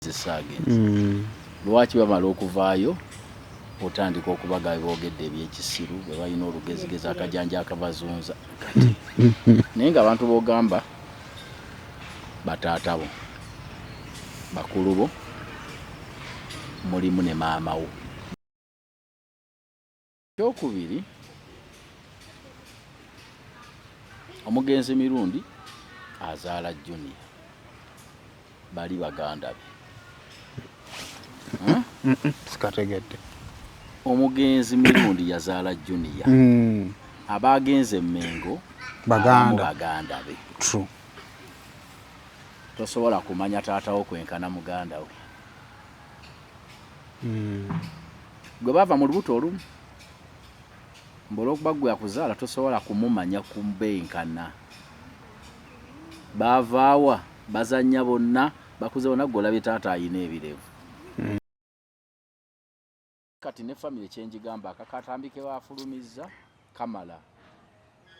zisaagenze lwaki bamala okuvaayo otandika okubaga boogedde ebyekisiru bwe balina olugezigezi akajanja akabazunza kati naye nga abantu b'ogamba bataata bo bakulu bo mulimu ne maama wo. Ekyokubiri, omugenzi mirundi azaala Junior bali baganda be. Sikategedde. Omugenzi mirundi yazaala Junior abagenze Mengo baganda be. True. Tosobola kumanya taata wo kwenkana muganda we. Gwe bava mu lubuto olumu mbolokuba gwe yakuzaala tosobola kumumanya kumbenkana. Bavaawa bazanya bonna bakuze bonna gwe olabye taata ayina ebirevu. Kati ne family kyenjigamba akakatambike baafulumizza kamala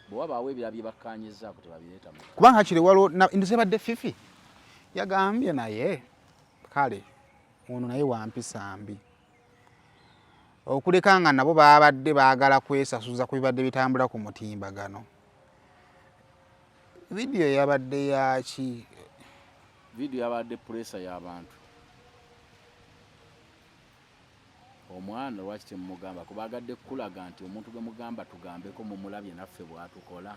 bw'wabaawo ebirala bye bakkaanyizzaako tebabireeta mu kubanga kiri waliwo nze badde Fifi yagambye naye kale ono naye wampisa mbi okuleka nga nabo babadde baagala kwesasuza ku bibadde bitambula ku mutimbagano. Vidiyo yabadde yaki? Vidiyo yabadde puresa y'abantu. Omwana lwaki temumugamba kubagadde kulaga nti omuntu gwe mugamba tugambeko mumulabye naffe bwatukola.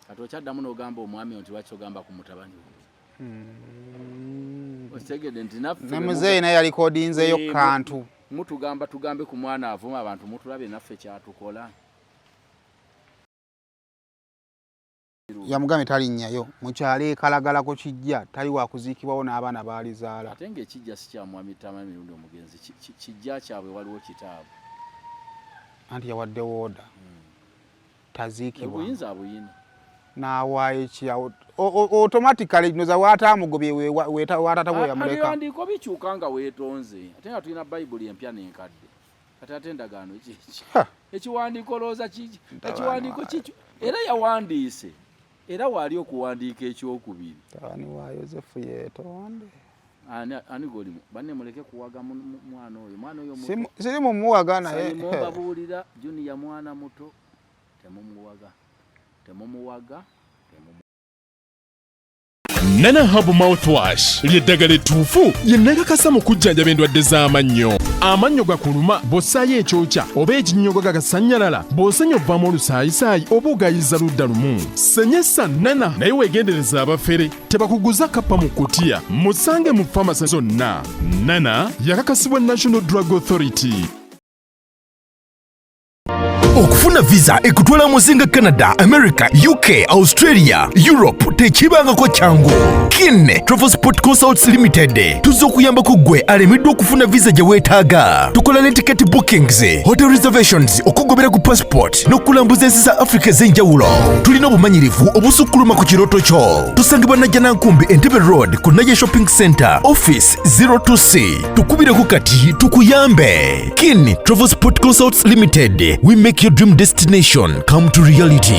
Kati okyaddamu n'ogamba omwami nti lwaki ogamba ku mutabani we. Okitegedde nti naffe ne muzeeyi naye yalikodinzeeyo kantu. Mutugamba tugambe ku mwana avuma abantu mutulabye naffe kyatukola. Yamugambye talinnyayo mukyalo ekalagalako kijja tali wakuziikibwawo n'abaana baalizaala. Ate ng'ekijja si kya mwami Tama mirundi omugenzi kijja kyabwe waliwo kitaabu. Anti yawadde wooda taziikibwa. Obuyinza abuyina. N'awaayo ekyawo automatically noza waatamugobye waatata bwe yamuleka. Ebiwandiiko bikyuka nga weetonze ate nga tulina Bayibuli empya n'enkadde. Kati ate endagaano kiki? Ekiwandiiko looza kiki? Ekiwandiiko kiki? Era yawandiise. Era waali okuwandiika ekyokubiri. Taani wa Yosefu yeetonde. Ani golimu banne muleke kuwaga mwana oyo. Mwana oyo muto. Siri mumuwaga naye. Mubabuulira Junior mwana muto temumuwaga. Temumuwaga. Nana Herbal Mouthwash ly'eddagala ettuufu lye nnakakasa mu kujjanjaba endwadde z'amannyo. Amannyo gakuluma bw'ossaayo ekyokya oba ekinnyogo gagasanyalala bw'osenya ovaamu olusaayisaayi oba ogayiza ludda lumu. Senyesa Nana naye weegendereza abafere tebakuguza kappa mu kkutiya musange mu famasi zonna. Nana yakakasibwa National Drug Authority. Okufuna visa ekutwala muzinga Canada, America, UK, Australia, Europe tekibangako kyangu. Kinne Travel Sport Consults Limited tuzze okuyambako gwe alemiddwa okufuna visa gye weetaaga. Tukola ne ticket bookings, hotel reservations, okugobera ku passport n'okulambuza ensi za Africa ez'enjawulo. Tulina obumanyirivu obusukkuluma ku kirooto kyo. Tusangibwa Najjanankumbi Entebbe Road ku Naye Shopping Center, Office 02C. Tukubireko kati tukuyambe. Kinne Travel Sport Consults Limited. We make your dream destination come to reality.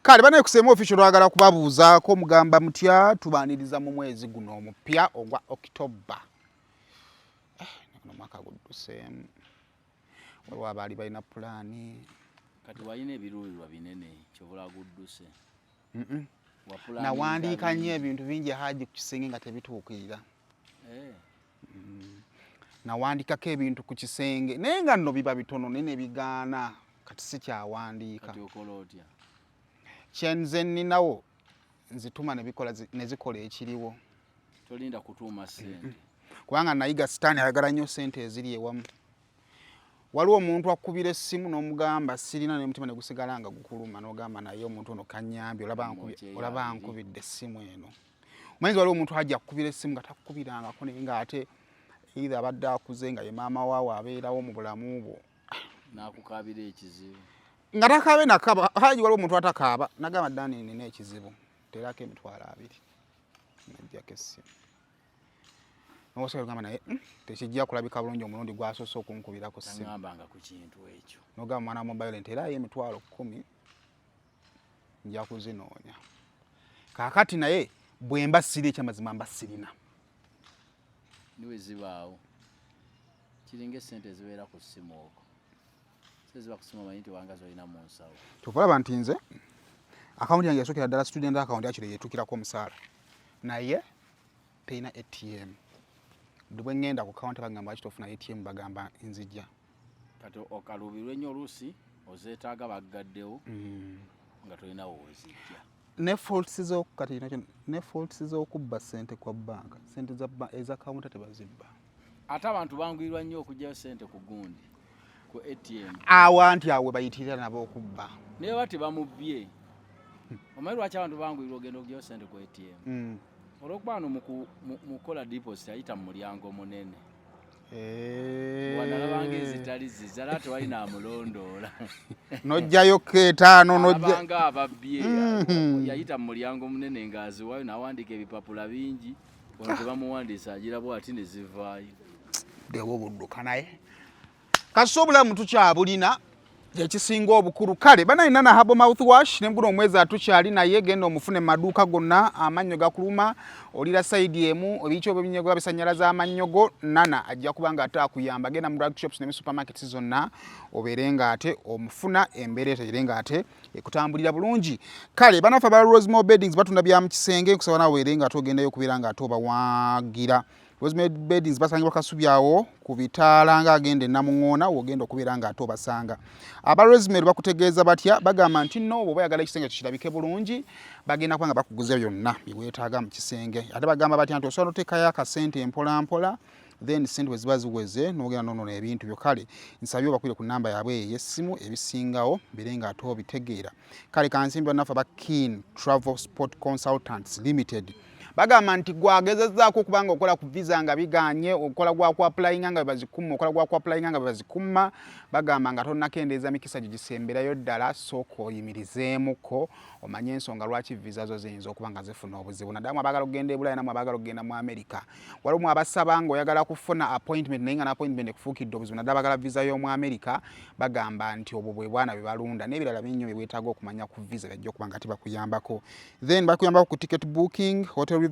Kale banaye kusema official lwagala kubabuuzaako mugamba mutya tubaaniriza mu mwezi guno omupya ogwa October. Mwaka gudduseemu waliwo abaali balina pulaani. Kati walina ebiruubirirwa binene kyobula gudduse. Nawandiika nnyo ebintu bingi Haji ku kisenge nga tebituukirira. Nawandiikako ebintu ku kisenge naye nga nno biba bitono naye ne bigaana kati si kyawandiika. Kati okola otya? Kyenze nninawo nzituma ne zikola ekiriwo. Tolinda kutuuma ssente. Kubanga nayiga sitaani ayagala nnyo ssente eziri ewamu. Waliwo omuntu akubira essimu n'omugamba sirina n'omutima ne gusigala nga gukuluma n'ogamba naye omuntu ono kannyambye olaba nkubidde essimu eno. Omanyiza waliwo omuntu ajja akukubira essimu nga takukubirangako naye ng'ate either abadde akuze nga ye maama waawe abeerawo mu bulamu bwo. N'akukaabira ekizibu. Nga takaabe nakaba Haji waliwo omuntu atakaaba nagamba Dani nina ekizibu. terako emitwalo 2 najjako essimu n'osobola okugamba naye tekijja kulabika bulungi omulundi gwasoose okunkubirako ssimu taŋŋambanga ku kintu ekyo n'ogamba mwana mobile nterayo emitwalo 10 nja kuzinoonya kaakati naye bwe mba siri ekyamazima mba sirina niwe zibaawo kiringa essente zibeera ku ssimu okwo ziba ku ssimu omanyi nti wanga zolina mu nsawo tokulaba nti nze akawunti yange yasookera ddala student akawunti yakiro yeetuukirako omusaala naye terina ATM buli bwe ŋŋenda ku kawunti bagamba lwaki tofuna ATM bagamba nzijja kati okaluubirwe nnyo oluusi ozeetaaga baggaddewo nga tolinawo wezijja ne faults z'okubba ssente kwa bbanka ssente eza kawunta tebazibba ate abantu banguyirwa nnyo okugyayo ssente ku gundi ku ATM awanti awe bayitirira nabo okubba naye bati bamubbye omanyi lwaki abantu banguyirwa ogenda okugyayo ssente ku ATM olwokuba wano mukola deposit ayita mu mulyango munene wanalabanga ezitali zizala ate walina amulondoola nojjayo keetaano nojjabanga ababbye yayita mu mulyango munene ng'aziwayo n'awandiika ebipapula bingi ono tebamuwandiisa agirabwa ati ne zivaayo dewo obudduka naye kasi obulamu tukyabulina ekisinga obukulu kale banalina na Herbal Mouthwash ne mguno omwezi atukyali naye genda omufune maduuka gonna amannyo gakuluma olira saidi emu obicho bw'ebinyogo bisanyalaza amannyogo nana ajja kubanga atakuyamba genda mu drug shops ne supermarkets zonna oberenga ate omufuna embere terenga ate ekutambulira bulungi kale banafa ba Rosemary Beddings batunda bya mu kisenge kusaba nawe werenga atogendayo kubiranga atoba wagira Rosemary Beddings basangibwa Kasubyawo ku bitaala nga agende Namuŋŋoona wogenda okubiranga ate obasanga. Aba Rosemary bakutegeeza batya bagamba nti no bwe bayagala ekisenge kirabike bulungi bagenda kubanga bakuguza byonna biweetaaga mu kisenge. Ate bagamba batya nti osobola oteekayo akasente mpola mpola then sente weziba ziweze n'ogenda n'onoona ebintu byo. Kale nsabye obakwire ku nnamba yaabwe ey'essimu ebisingawo birenga ate obitegeera. Kale kansimbi bannafa ba Keen Travel Sport Consultants Limited bagamba nti gwagezezzaako okubanga okola ku visa nga biganye okola gwa ku applyinga nga bazikuma okola gwa ku applyinga nga bazikuma bagamba nga tonnakendeeza mikisa gigisemberayo ddala sooka oyimirizeemuko omanye ensonga lwaki visa zo ziyinza okuba nga zifuna obuzibu naddala abagala okugenda e Bulaaya namwe abagala okugenda mu America waliwo abasaba nga oyagala kufuna appointment naye nga na appointment ekufuukidde obuzibu naddala abagala visa y'omu America bagamba nti obwo bwe bwana bwe balunda n'ebirala bingi bye weetaaga okumanya ku visa bajja okuba nga tibakuyambako then bakuyambako ku ticket booking hotel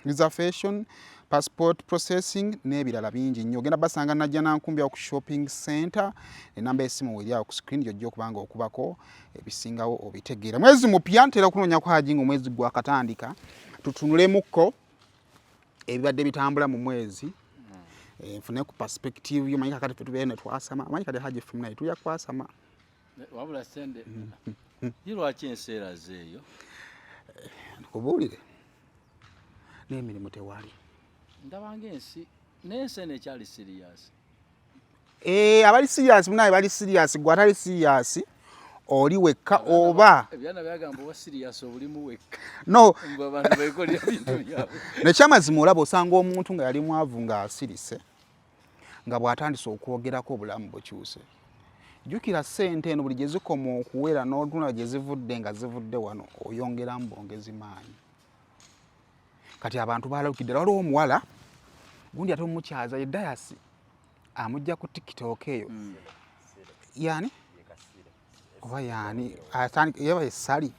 reservation passport processing n'ebirala bingi nnyo ogenda basanga najja nankumbi ku shopping center enamba y'essimu weri awo ku screen gyojja okubanga okubako ebisingawo obitegeera mwezi mupya ntera okunoonya ku haji nga omwezi gwakatandika tutunulemuko ebibadde bitambula mu mwezi nfune ku perspective yomanyi kakati fe tubeere ne twasama amanyi kati haji ffe naye tuja kwasama wabula sende lwaki enseera zeeyo nkubuulire n'emirimu tewali ndabanga ensi n'ensi eno ekyali serious abali serious munaye bali serious gwe atali serious oli wekka oba ebyana byagamba oba serious obulimu wekka no abantu beekolera bintu byabwe nekyamazima olaba osanga omuntu nga yali mwavu nga asirise nga bw'atandise okwogerako obulamu bukyuse jjukira ssente eno buli gye zikoma okuwera n'otunula gye zivudde nga zivudde wano oyongeramu bwongezi maanyi kati abantu balawukidde waliwo omuwala gundi ate omukyaza ye Dayasi amujja ku TikTok eyo yani oba yani yaba essali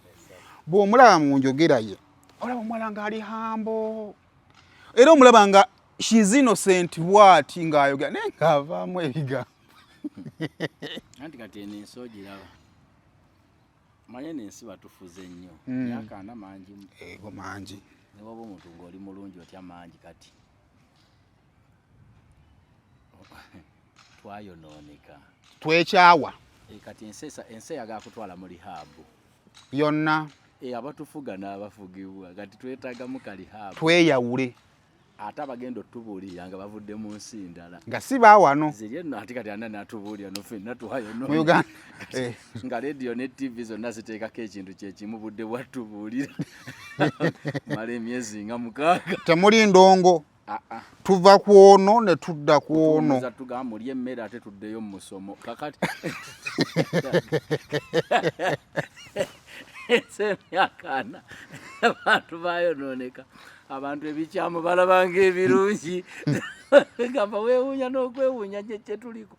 bw'omulaba mu njogera ye olaba omuwala ng'ali hambo era omulaba nga she's innocent bw'ati ng'ayogera naye ng'avaamu ebigambo anti kati eno ensi ogiraba manye n'ensi batufuze nnyo myakaana mangi ego mangi ne waba omuntu ng'oli mulungi otya mangi kati twayonooneka twekyawa kati ensi eyagala kutwala mu lihabu yonna abatufuga n'abafugibwa kati twetaagamu kalihabu tweyawule ate abagenda otubuulira nga bavudde mu nsi ndala nga si baawano ziri eno ate kati ana natubuulira nofenna twayono mu Uganda nga rediyo ne TV zonna ziteekako ekintu kyekimu budde bwatubuulira mala emyezi nga 6 temuli ndongo tuva ku ono ne tudda ku ono tugamba muli emmere ate tuddeyo mu musomo kakati semyakana abantu bayononeka abantu ebikyamu balabanga ebirungi gamba weewuunya n'okwewuunya kyetuliko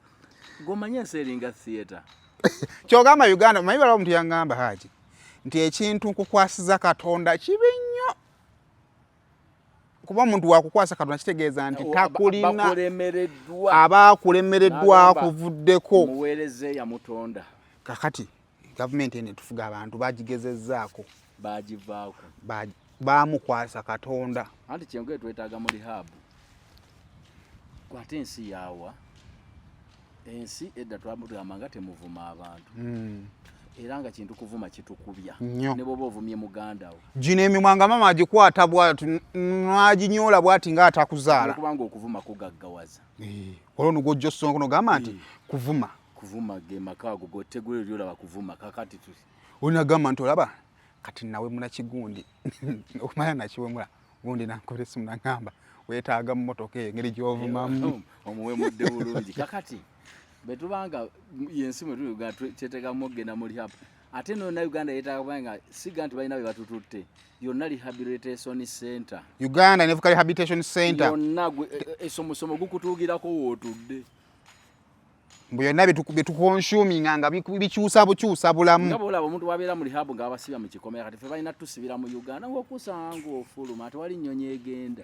gomanye ensi eringa theatre kyogamba Uganda manyi balaba omuntu yangamba Haji nti ekintu nkukwasiza Katonda kibi nnyo kuba omuntu wakukwasa Katonda kitegeeza nti takulina abaakulemereddwa kuvuddeko muweereze yamutonda kakati gavumenti ene tufuga abantu bagigezezzaako bagivaako baamukwasa Katonda anti kyengoye twetaaga mu rehab kwate ensi yaawa ensi edda twamugamanga temuvuma abantu era nga kintu kuvuma kitukubya ne bwoba ovumye muganda wo gino emimwanga mama agikwata bwatu naginyola bwati nga atakuzaala kubanga okuvuma kugaggawaza olwo nugojja osonga no gamba nti kuvuma ge makaago gotegule lyolaba kuvuma kakati tu onagamba nti olaba kati nawe muna kigundi okumanya nakiwemula gundi nankole simu nagamba weetaaga mu motoka engeri gy'ovumamu omuwe mudde bulungi kakati betubanga yensi mwe tuga tetega mogenda muri hapa ate no na Uganda yeetaaga kubanga siga nti balina be batututte yonna rehabilitation center Uganda nevuka rehabilitation center yonna esomo gukutuugirako wootudde mbu yonna betukonsuming nga bikyusa bulamu nga bolaba omuntu wabeera mu rehab nga abasiba mu kikomera kati fe balina tusibira mu Uganda ng'okusanga ofuluma tewali nnyonyi egenda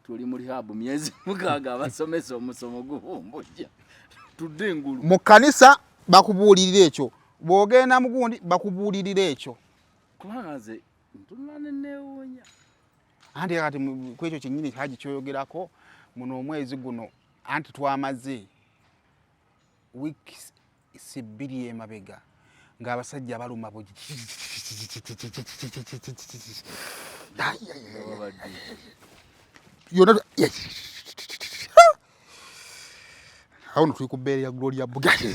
tuli mu rehab myezi mukaaga abasomesa omusomo gubumbujja tudde ngulu mu kanisa bakubuulirira ekyo bw'ogenda mu gundi bakubuulirira ekyo kubanga nze ntunulane neewuunya anti kati ku ekyo kyennyini Haji kyoyogerako muno omwezi guno anti twamaze weeks 2 emabega ng'abasajja baluma bugi yonna awo tuli ku bbeere ya Gloria Bugatti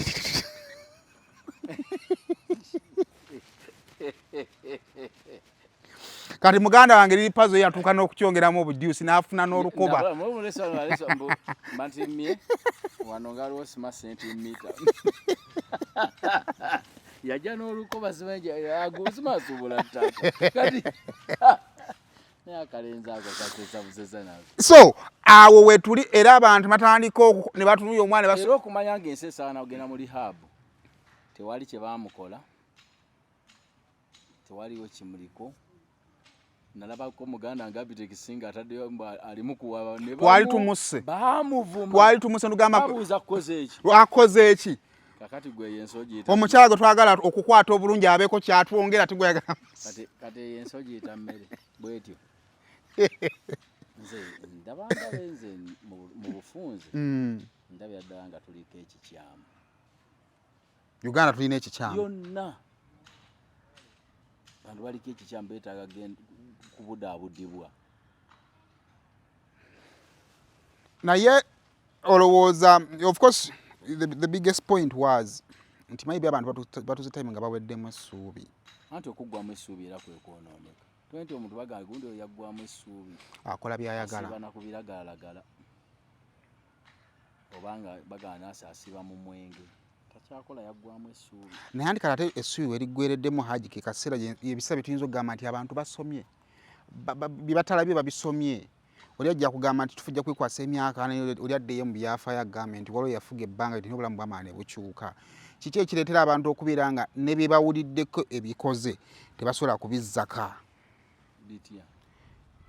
kati muganda wange liri pazo yatuuka n'okukyongeramu obudyusi n'afuna n'olukoba wano ngaliwo sima sentimita yajja n'olukoba simasubula ttaka kati akalenzi ako kasesabusesa nazo so awo wetuli era abantu batandika ne batunuya omwana era okumanya nga ensi esaana ogenda mu rehab tewali kye baamukola tewaliwo kimuliko nalabako muganda nga bitekisinga ataddeyo alimu kuwaba twali tumuse nugamba akoze eki kakati gwe yenso giyita omukyala gwe twagala okukwata obulungi abeeko kyatwongera tigweyagala kati yenso giyita mmere bwetyo nze ndabanga benze mu bufunze ndabya ddala nga tuliko ekikyamu Uganda tulina ekikyamu yonna bantu baliko ekikyamu beetaaga kubudaabudibwa naye olowooza of course the biggest point was nti maybe abantu batuze time nga baweddemu essuubi anti okuggwamu essuubi era kwekwonooneka twenti omuntu bagamba gundi oyo yaggwamu essuubi akola byayagala asibana ku biragalalagala obanga bagana asiba mu mwenge takyakola yaggwamu essuubi naye andi kati ate essuubi weriggwereddemu Haji ke kaseera ebisa bituyinza okugamba nti abantu basomye byebatalabye babisomye oli ajja kugamba nti tufujja kwekwasa emyaka oli addeyo mu byafaayo agambye nti waliwo yafuga ebbanga liti n'obulamu bw'amaana ne bukyuka kiki ekireetera abantu okubeera nga ne bye bawuliddeko ebikoze tebasobola kubizzaka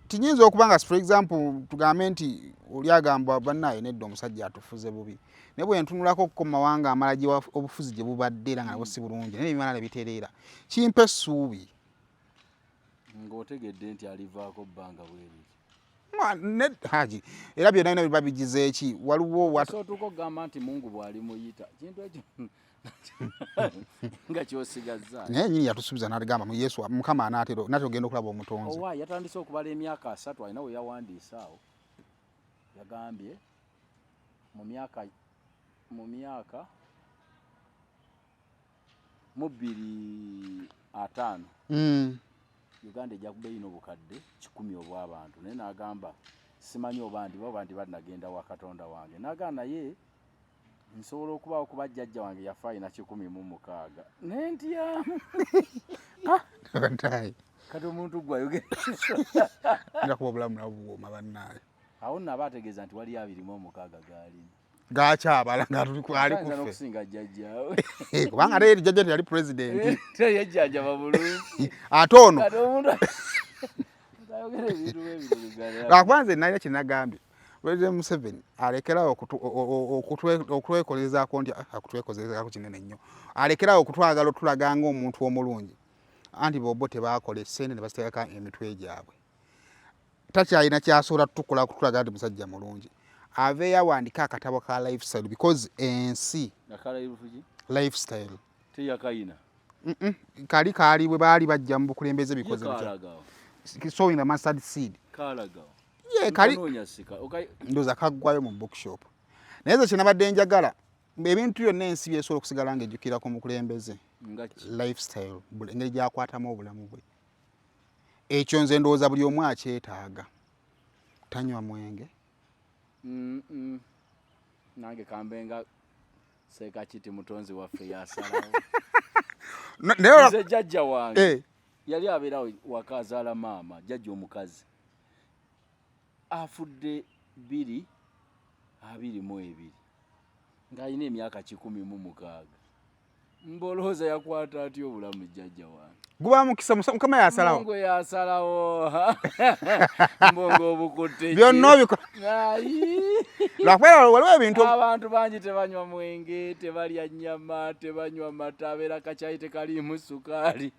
tinyinza okuba nga for example tugambe nti oli agamba bannaye nedda omusajja atufuze bubi naye bwe ntunulako ku mawanga amalala obufuzi gye bubadde era nga nabo si bulungi naye ebimala ne bitereera kimpa essuubi ng'otegedde nti alivaako bbanga bweriri Haji era byonna bino babigize eki waliwo sotuuka okugamba nti Mungu bw'ali muyita kintu ekyo nga kyosigazza naye nyini yatusuubiza n'agamba mu Yesu Mukama anaatera nate ogenda okulaba omutonzi owa yatandise okubala emyaka 3 alina we yawandiisa awo yagambye mu myaka mu 205 Uganda ejja kuba erina obukadde 10 obw'abantu naye n'agamba simanyi oba ndi banagenda wa Katonda wange n'agamba naye nsobola okubawo kuba jjajja wange yafa alina 106 nentya kati omuntu gwayogera ndakuba obulamu nabuwooma bannaye awo nno aba ategeeza nti wali 26 gaalina gakyabala nga ali kufe kufe jjajjaawe kubanga ate eri jjajja teyali pulezidenti teyejjanjaba bulungi ate ono kati omuntu ayogera ebintu bwebiro lwakwanze nalina kyenagambye President Museveni alekerawo okutwekolezaako nti akutwekolezaako kinene nnyo alekerawo okutwagala otulaga ng'omuntu omulungi anti bobo tebaakola essente ne basiteekako emitwe gyabwe takyalina kyasobola tutukola kutulaga nti musajja mulungi aveeyo awandika akatabo ka lifestyle because ensi lifestyle teyakayina kali kaali bwe baali bajja mu bukulembeze bikoze sowing the mustard seed kalagawo kali ndoza kaggwayo mu bookshop naye ze kyenabadde njagala ebintu byonna ensi byesobola okusigala ng'ejjukirako mukulembeze lifestyle engeri gyakwatamu obulamu bwe ekyo nze ndowooza buli omu akyetaaga tanywa mwenge nange kambenga Sekakiti mutonzi waffe yasalawo nze jjajja wange yali abeera wakazaala maama jjajja omukazi afudde 22 ng'alina emyaka 16 mbolooza yakwata atya obulamu jjajja wange guba mukisa mukama yasalawo mbongo yasalawo mbongo obukutte byonna obikola lwakwera waliwo ebintu abantu bangi tebanywa mwenge tebalya nnyama tebanywa mata abeera kacyayi tekaliimu sukaali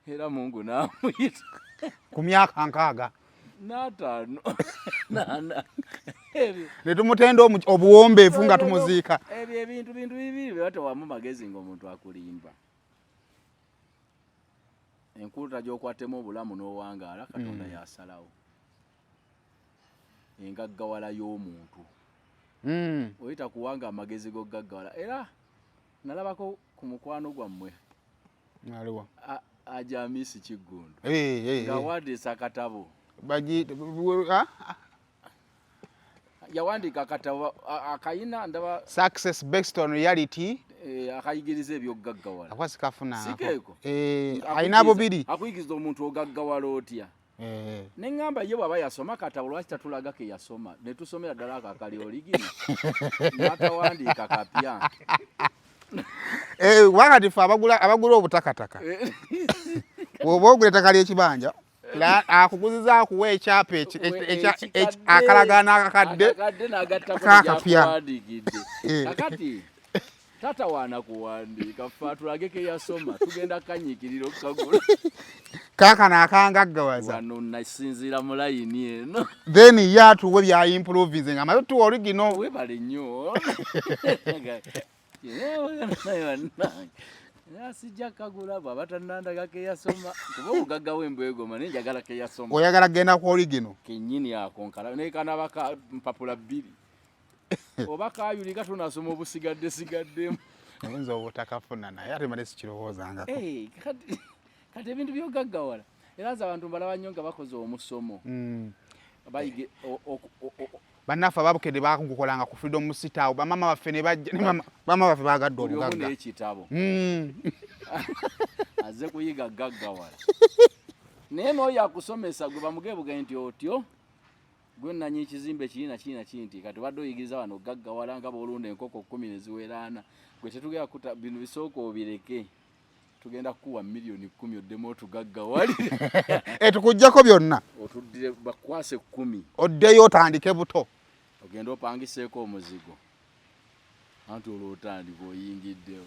era mungu naamuyita ku myaka 6 n'ataano ne tumutenda obuwombeefu nga tumuziika ebyo ebintu bibiri bwe batawamu magezi ng'omuntu akulimba enkuluta gy'okwattemu obulamu n'owangaala Katonda yasalawo engaggawala y'omuntu oyita kuwanga amagezi g'ogaggawala era nalabako ku mukwano gwammwe aliwo Ajamisi Kiggundu ng'awandiisa akatabo yawandiika akatabo akayina ndaba success based on reality akayigiriza ebyogaggawala akwasi kafuna sikeeko ayina bubiri akuyigiriza omuntu ogaggawala otya neŋŋamba ye bw'aba yasoma katabo lwaki tatulaga ke yasoma ne tusomera ddala ako akali oligina n'akawandiika kapya wakati fe abagula obutakataka oba ogula ettaka ly'ekibanja akuguziza akuwa ekyapa akalagaana akakadde kakapya kakati tatawaana kuwandiika ffe atulageko yasoma tugenda kanyiikirira okukagula kaakano akangaggawaza wano nasinziira mu layini eno then ye atuwe bya improvising amaze tuwa origino webale nnyo sijja kagula bw'aba tannandaga ke yasoma kuba obugagga w'embwegoma naye njagala ke yasoma oyagala kgenda ku origino kennyini ako nkala naye kanaba mpapula 2 oba kaayulika tunasoma obusigaddesigaddemu oyinza obutakafuna naye ate male sikirowoozangako kati ebintu byogaggawala era nze abantu mbalaba nnyo nga bakoze omusomo bayige bannaffe ababukedde bagukolanga ku freedom musita awo bamama baffe ne bajja bamama baffe bagadde obugagga buli omu n'ekitabo aze kuyiga gaggawala naye n'oyo akusomesa gwe bamugebuge nti otyo gwe nanyi ekizimbe kiina nti kati obadde oyigiriza wano gaggawala nga bw'olunda enkoko 10 ne ziweraana gwe tetugenda kuta bino bisooka obireke tugenda kuwa milioni 10 oddemu otugaggawalire tukuggyako byonna otuddire bakwase 10 oddeyo otandike buto ogenda opangiseeko omuzigo anti olwo otandika oyingiddewo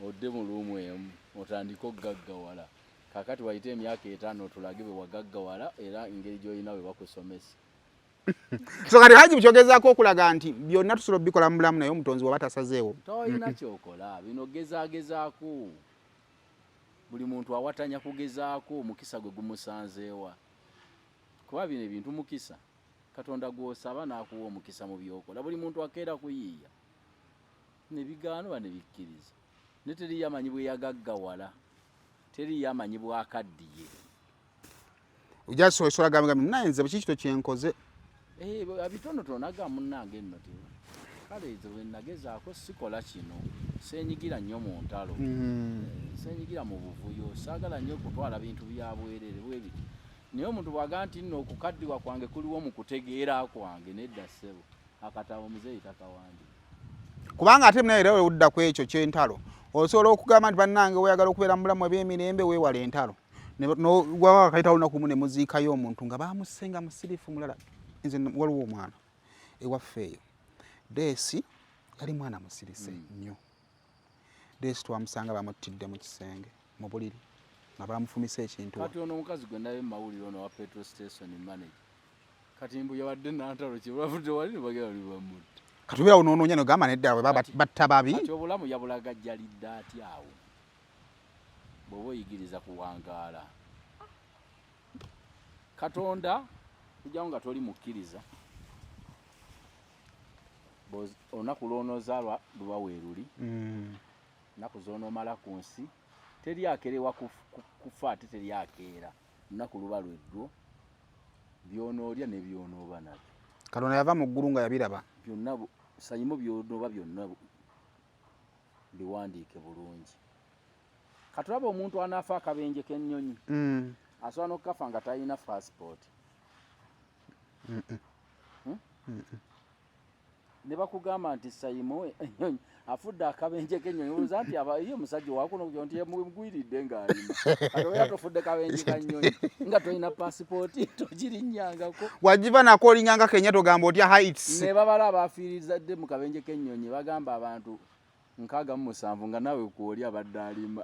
odde mu luumu emu otandika okugaggawala kakati wayite emyaka 5 otulage bwe wagaggawala era engeri gy'olina bwe bakusomesa so kati haji bukyogezaako okulaga nti byonna tusobola obikola mu bulamu naye omutonzi waba tasazeewo toyina kyokola bino gezaagezaako buli muntu awatanya kugezaako omukisa gwe gumusanzeewa kuba bino ebintu mukisa Katonda gw'osaba n'akuwa omukisa mu byokola buli muntu akeera kuyiiya ne bigaanibwa ne bikkiriza ne teriyo amanyi bwe yagaggawala teriyo amanyi bwakaddiye ojasobola gambye naye nze biki kito kyenkoze bitonotono aga munnange nno kale ezo bwe nagezaako sikola kino seenyigira nnyo mu ntalo seenyigira mu buvuyo saagala nnyo okutwala bintu bya bwerere bwe biti naye omuntu bw'agaa nti nno okukaddiwa kwange kuliwo mu kutegeera kwange nedda ssebo akatabo muzeeyi takawandi kubanga ate munaera wewudda ku ekyo ky'entalo osobola okugamba nti bannange weeyagala okubeera mu bulamu ebyemirembe weewala entalo waba kayita olunaku mu ne muziikayo omuntu nga baamusenga musirifu mulala nze waliwo omwana ewaffe eyo Deesi yali mwana musirise nnyo Deesi twamusanga bamuttidde mu kisenge mu buliri nga bamufumisa ekintu kati ono omukazi gwe ndabe mu mawulire ono wa petrol station manager kati mbu yawadde nantalo kyebavudde wali ne bagenda bali bamutte kati obeera onoonya nogamba nedda we batta babi kati obulamu yabulagajjalidde ati awo bw'oba oyigiriza kuwangaala Katonda kujjawo nga toli mukkiriza olunaku lw'onoozaalwa luba weeruli nnaku z'onoomala ku nsi teryakerewa kufa ate teryakeera lunaku luba lweddwo by'onoolya ne by'onooba nabyo Katonda yava mu ggulu nga yabiraba byonna sayimu by'onooba byonna biwandiike bulungi katulaba omuntu anaafa akabenje k'ennyonyi asobola n'okukafa nga talina passport ne bakugamba nti sayimu ennyonyi afudde akabenje k'ennyonyi olowooza nti ye omusajja wakuno nti yemugwiridde ng'alima kati obeera tofudde kabenje ka nnyonyi nga tolina paasipooti togirinnyangako wagiva nako olinganga kenya togamba otya heights ne babala abaafiirizadde mu kabenje k'ennyonyi bagamba abantu 67 nga naawe kwoli abadde alima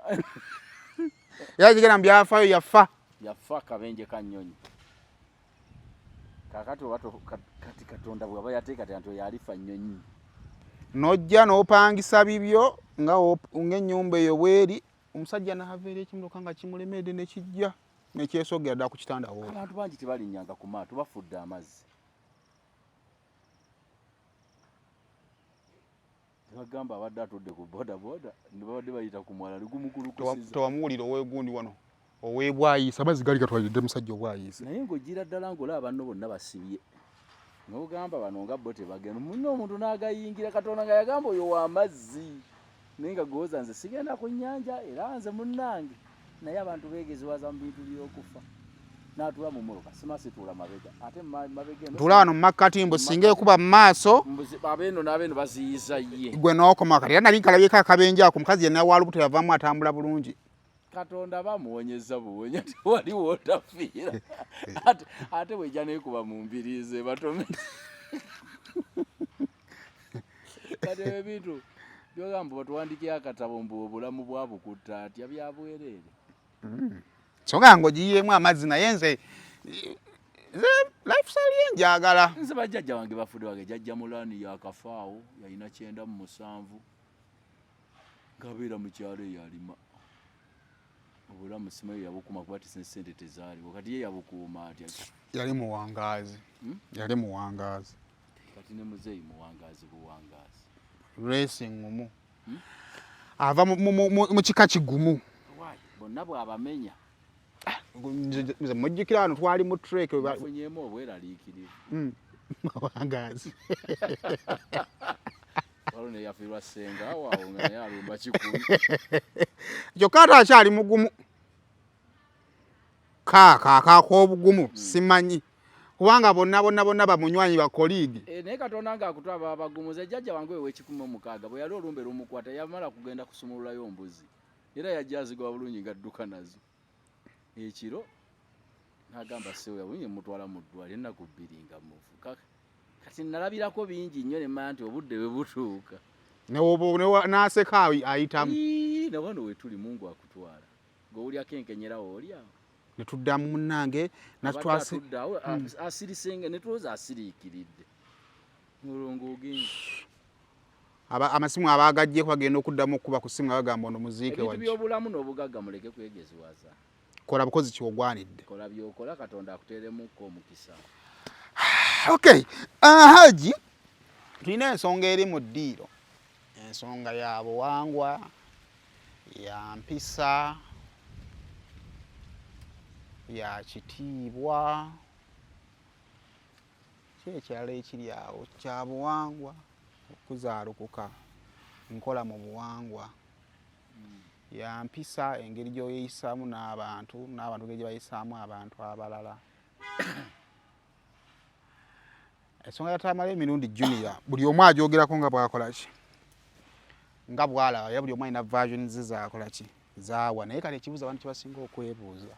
era kigenda mu byafaayo yafa akabenje ka nnyonyi kakati kati Katonda bw'aba yateeka nti yalifa nnyonyi nojja n'opangisa bibyo ng'ennyumba eyo bweri omusajja n'aveera ekimotoka nga kimulemedde ne kijja nekyesogera ddala ku kitanda wo abantu bangi tebalinnyanga ku maato bafudde amazzi tebagamba abadde atudde ku bodaboda ne babadde bayita ku mwala ligumukulukusiza tewamuwulira oweegundi wano oweebwayiisa amazzi gali gatwalidde musajja obwayiisa naye ng'ojjira ddala ng'olaba banno bonna basibye n'ogamba bano nga bo tebagenda munno omuntu n'agayingira Katonda nga yagamba oyo w'amazzi naye nga gooza nze sigenda ku nnyanja era nze munnange naye abantu beegezewaza mu bintu by'okufa n'atula mu mmotoka simasituula mabega ate mabega tula wano mu makkati mbu singa ekuba mu maaso abeeno n'abeeno baziyiza ye gwe n'okoma kati era nali nkalabyeko akabenje ako omukazi yenna wa lubuto yavaamu atambula bulungi Katonda bamuwonyeza buwonya tewaliwo otafiira ate bwejja neekuba mu mbiriize batome kati ebintu byogamba batuwandikira akatabo mbu obulamu bwabukutta atya byabwereere songa ng'ogiyiyeemu amazzi naye nze lifestyle ye njagala nze bajjajja wange bafudde wange jjajja mulani yakafaawo yalina 97 ng'abeera mu kyalo eyo alima obulamu simanyi yabukuma kuba sente tezaaliwo kati ye yabukuuma atya yali muwangaazi yali muwangaazi kati ne muzeeyi muwangaazi buwangaazi racing mumu ava mu kika kigumu bonna bw'abamenya nze mujjukira wano twali mu trek bafunyeemu obweraliikirivu muwangaazi waliwo ne yafiirwa ssenga awaawo nga naye alumba kikumi kyokka ate akyali mugumu kaak'obugumu simanyi kubanga bonna bamunywanyi bakoliigi naye Katonda ng'akutwaba abagumuza jjajja wange we16 bwe yali olumbe lumukwata yamala kugenda kusumululayo mbuzi era yajja azigwa bulungi ng'adduka nazo ekiro n'agamba sewe yabunye mutwala mu ddwaliro ennaku 2 nga mufu kati nalabirako bingi nnyo ne mmanya nti obudde bwe butuuka n'aseka ayitamu na wano we tuli Mungu akutwala ng'olyako enkenyerawo olyawo ne tuddamu munnange natuddawo asirisenga ne tulowooza asiriikiridde olwo ogenda amasimu abaagajjeko bagenda okuddamu okuba ku simu abagamba ono muziike ebintu by'obulamu n'obugagga muleke kwegeziwaza kola bukozi kyogwanidde kola byokola Katonda akuteeremukko omukisa okay haji tulina ensonga eri mu ddiiro ensonga ya buwangwa ya mpisa ya kitiibwa kyekyalo ekiri awo kya buwangwa kuzaalukuka nkola mu buwangwa yampisa engeri gy'oyeyisaamu n'abantu engeri gye bayisaamu abantu abalala. Ensonga yatamala emirundi Junior buli omu agyogerako nga bwakola ki nga bwalaba era buli omu alina versions ze zaakola ki zaawa naye kale ekibuuzo abantu kyebasinga okwebuuza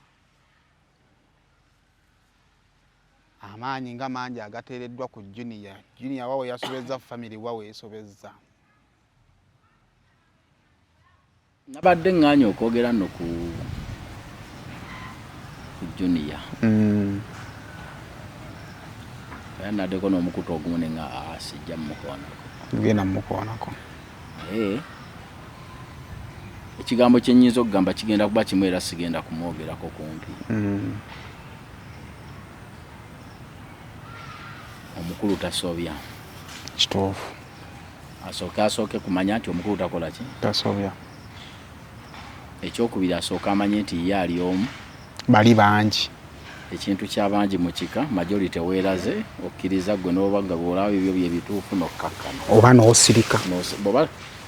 amaanyi nga mangi agateereddwa ku Junior wawe yasobezza family wawe esobezza. Nabadde nganya okwogera nno ku Junior naddeko n'omukutu ogumu ne nga sijja mmukoonako genda mmukoonako ekigambo kye nnyinza okugamba kigenda kuba kimu era sigenda kumwogerako kumpi. Omukulu tasobya kituufu asooke kumanya nti omukulu takola ki tasobya. Ekyokubiri asooka amanye nti ye ali omu bali bangi ekintu ky'abangi mu kika majority weeraze okkiriza gwe n'oba nga bw'olaba ebyo bye bituufu n'okkakkana oba n'osirika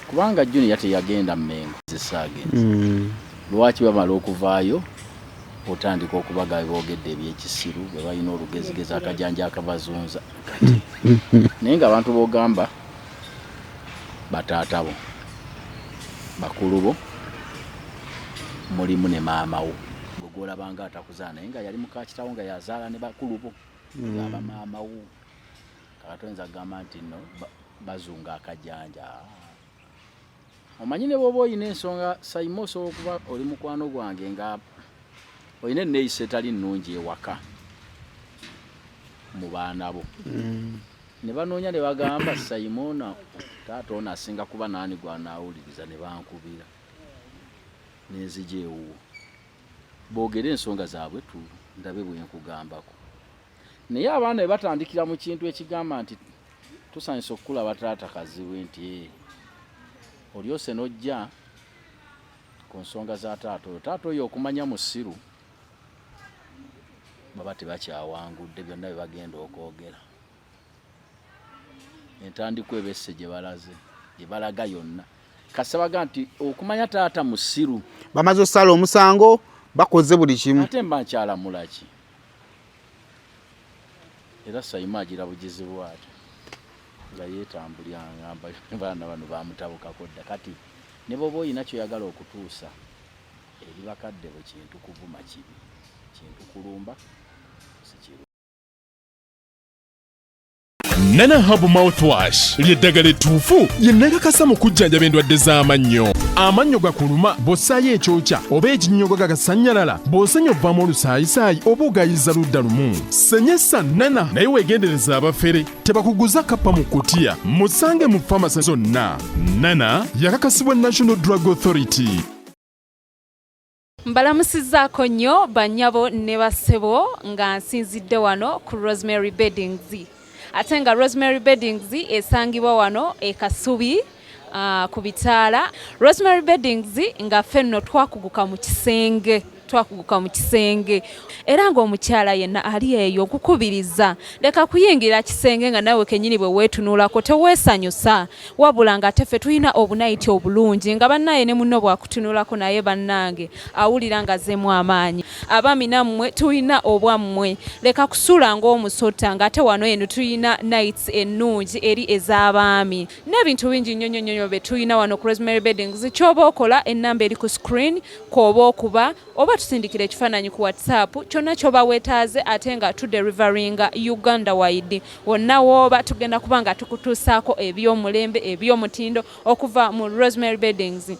kubanga Junior teyagenda Mmengo zisaagenze lwaki bamala okuvaayo otandika okubaga boogedde ebyekisiru bwe balina olugezigezi akajanja akabazunza kati naye ng'abantu b'ogamba bataata bo bakulu bo mulimu ne maama wo gw'olabanga atakuzaala naye nga yali muka kitawo nga yazaala ne bakulu bo ng'aba maama wo katoyinza kugamba nti nno bazunga akajanja. Omanyi ne bw'oba olina ensonga Saimo osobola okuba oli mukwano gwange nga olina enneeyisa etali nnungi ewaka mu baana bo ne banoonya ne bagamba Saimona taata ono asinga kuba naani gw'anaawuliriza ne bankubira n'enzija ewuwo boogere ensonga zaabwe ndabe bwe nkugambako. Naye abaana bwe batandikira mu kintu ekigamba nti tusanyusa okukulaba taata kaziwe nti olyose n'ojja ku nsonga za taata oyo okumanya musiru baba tebakyawangudde byonna bye bagenda okwogera. Entandikwa ebesse gye balaze gye balaga yonna kasabaga nti okumanya taata musiru bamaze osala omusango bakoze buli kimu ate mba nkyalamula ki era Saimo agira bugizi bwatyo nga yeetambulya ngamba baana bano bamutabukako dda kati ne bw'oba olina kyoyagala okutuusa eri bakadde bwe kintu kuvuma kibi kintu kulumba sikiru. Nana Hub Mouthwash ly'eddagala ettuufu lye nnakakasa mu kujjanjaba endwadde z'amannyo. Amannyo gakuluma bw'ossaayo ekyokya oba ekinnyogo gagasannyalala bw'osenya ovaamu olusaayisaayi oba ogayiza ludda lumu. Senyesa Nana naye weegendereza abafere tebakuguza kappa mu kkutiya. Musange mu famasi zonna. Nana yakakasibwa National Drug Authority. Mbalamusizzaako nnyo bannyabo ne bassebo nga nsinzidde wano ku Rosemary Beddings. Ate nga Rosemary Beddings esangibwa wano e Kasubi ku Bitaala. Rosemary Beddings nga ffenno twakuguka mu kisenge era ng'omukyala yenna ali eyo okukubiriza leka kuyingira kisenge nga nawe kennyini bwe weetunuulako teweesanyusa wabula nga ate ffe tulina obunayiti obulungi nga bannaye ne munno bwakutunuulako naye bannange awulira nga zeemu amaanyi. Abaami nammwe tulina obwammwe leka kusuula ng'omusota ng'ate wano eno tulina nights ennungi eri ez'abaami n'ebintu bingi nnyo bye tulina wano ku Rosemary Beddings. Ky'oba okola ennamba eri ku screen kw'oba okuba oba tusindikira ekifaananyi ku WhatsApp kyonna ky'oba weetaaze ate nga tuderivaringa Uganda wide wonna w'oba tugenda kuba nga tukutuusaako eby'omulembe eby'omutindo okuva mu Rosemary Beddings.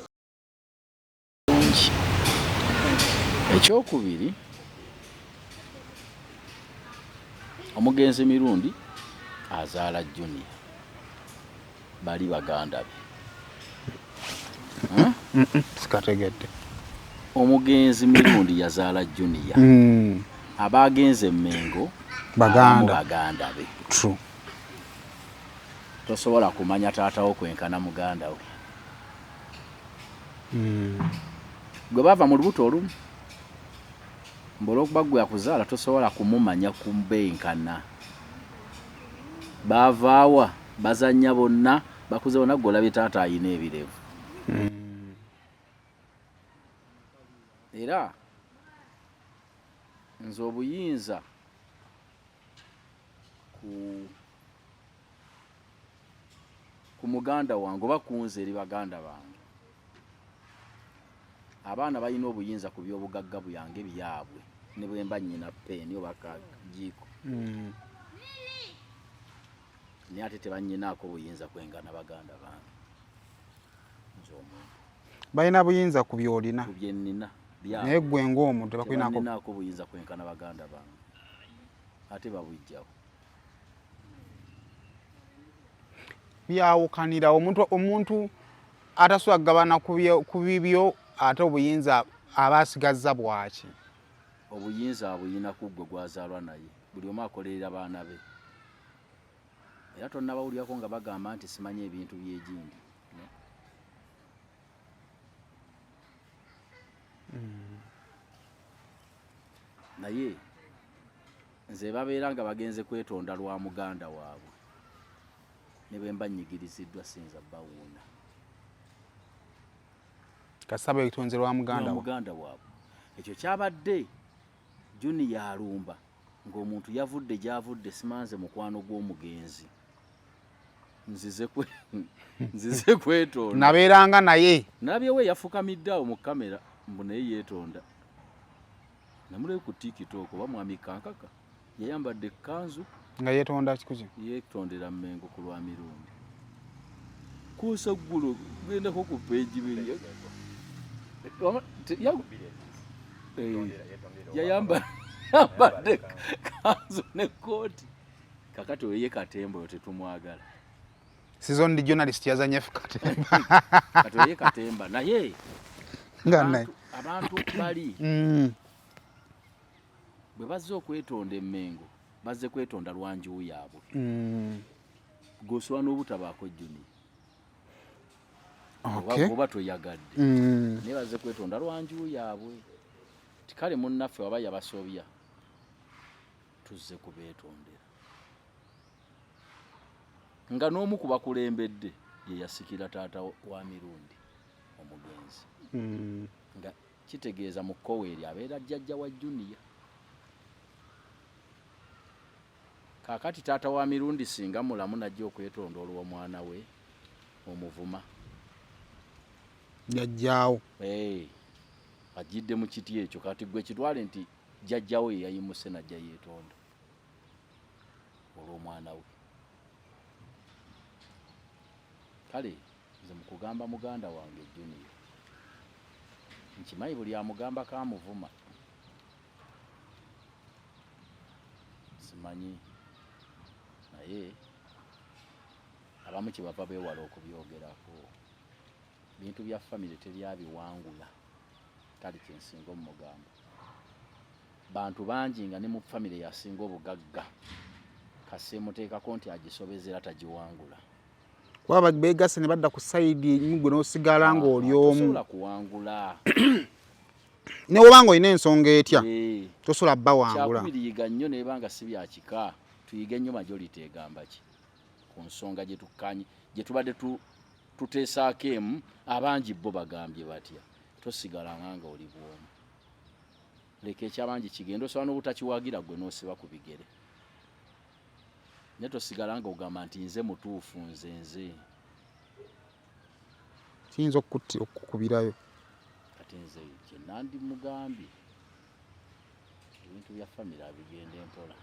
Ekyokubiri omugenzi mirundi azaala Junior bali baganda be sikategedde. Omugenzi mirundi yazaala Junior abagenze Mmengo baganda be. True. Tosobola kumanya taatawo kwenkana muganda we gwe bava mu lubuto olumu mbola okuba gwe yakuzaala tosobola kumumanya kumbenkana. Baavaawa bazanya bonna bakuze wona golabe taata ayina ebirevu era nze obuyinza ku muganda wange oba kunze eri baganda bange abaana balina obuyinza ku byobugagga byange byabwe ne bwe mba nnyina peeni oba kajiiko naye ate tebanyinaako obuyinza kwengana baganda bange nze omuntu balina buyinza ku byolina ku bye nnina naye gwe ng'omuntu tebakwinaako obuyinza kwenkana baganda bange ate babujjawo byawukanira omuntu atasobola kugabana ku bibyo ate obuyinza aba asigazza bwaki obuyinza abuyina ku ggwe gwazaalwa naye buli omu akolerera baana be era tonnabawulirako nga bagamba nti simanyi ebintu byegindi naye nze babeera nga bagenze kwetonda lwa muganda waabwe ne bwe mba nnyigiriziddwa sinza bawuuna kasaba ekitonze lwa muganda waabwe ekyo kyabadde Juni yalumba ng'omuntu yavudde gyavudde simanze mukwano gw'omugenzi nzize kwetonda nabeeranga naye nalabyewo yafukamidde awo mu kamera mbu naye yeetonda namulebe ku tiktok oba mwami kankaka yayambadde ekkanzu nga yeetonda kikuki yeetondera Mmengo ku lwa mirundi kuusa ggulo gendako ku peegi biri yayambadde kanzu ne kooti kakati oye Katemba oyo tetumwagala season journalist yazanye Katemba kati oye Katemba naye abantu bali bwe bazze okwetonda Mmengo bazze kwetonda lwanju yaabwe gosowa n'obutabaako Juni oba toyagadde naye bazze kwetonda lwanju yaabwe tikale munnaffe waba yabasobya tuzze kubeetondera nga n'omu ku bakulembedde ye yasikira taata wa mirundi omugenzi nga kitegeeza mu Koweri abeera jjajja wa Junior kakati taata wa mirundi singa mulamu najja okwetonda olw'omwana we omuvuma jjajjaawo ajidde mu kiti ekyo kati gwe kitwale nti jjajjawo ye yayimuse najja yeetonda olw'omwana we kale nze mu kugamba muganda wange Junior nkimanyi buli amugamba kamuvuma simanyi naye abamu kyebava beewala okubyogerako bintu bya famire teryabiwangula kale kyensinga omugamba bantu bangi nga ne mu famire yasinga obugagga kaseemuteekako nti agisobezera tagiwangula kuba beegase ne badda ku sayidi gwe n'osigala ng'oli omu tosobola kuwangula ne wobanga olina ensonga etya tosobola bbawangula kyakubiriyiga nnyo nebanga si byakika tuyige nnyo majority egamba ki ku nsonga gye tubadde tuteesaako emu abangi bo bagambye batya tosigalanga nga oli bwomu leka ekyabangi kigenda osobola n'obutakiwagira gwe n'osiba ku bigere naye tosigala nga ogamba nti nze mutuufu nze kiyinza okukubirayo kati nze kyenandi mugambye ebintu bya famire abigenda empola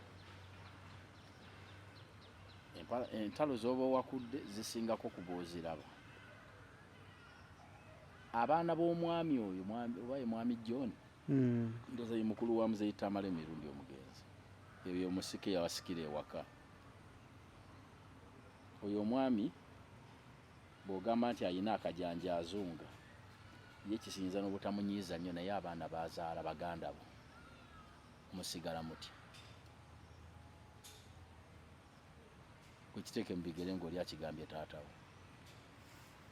entalo z'oba owakudde zisingako kubooziraba abaana b'omwami oyo oba ye mwami John ndoza ye mukulu wa muzeyi Tamale Mirundi omugenzi ebyo omusike yawasikira ewaka oyo omwami bw'ogamba nti ayina akajanja azunga ye kisinza n'obutamunyiiza nnyo naye abaana bazaala baganda bo musigala muti kwekiteeke mu bigere ng'oli akigambye taatawo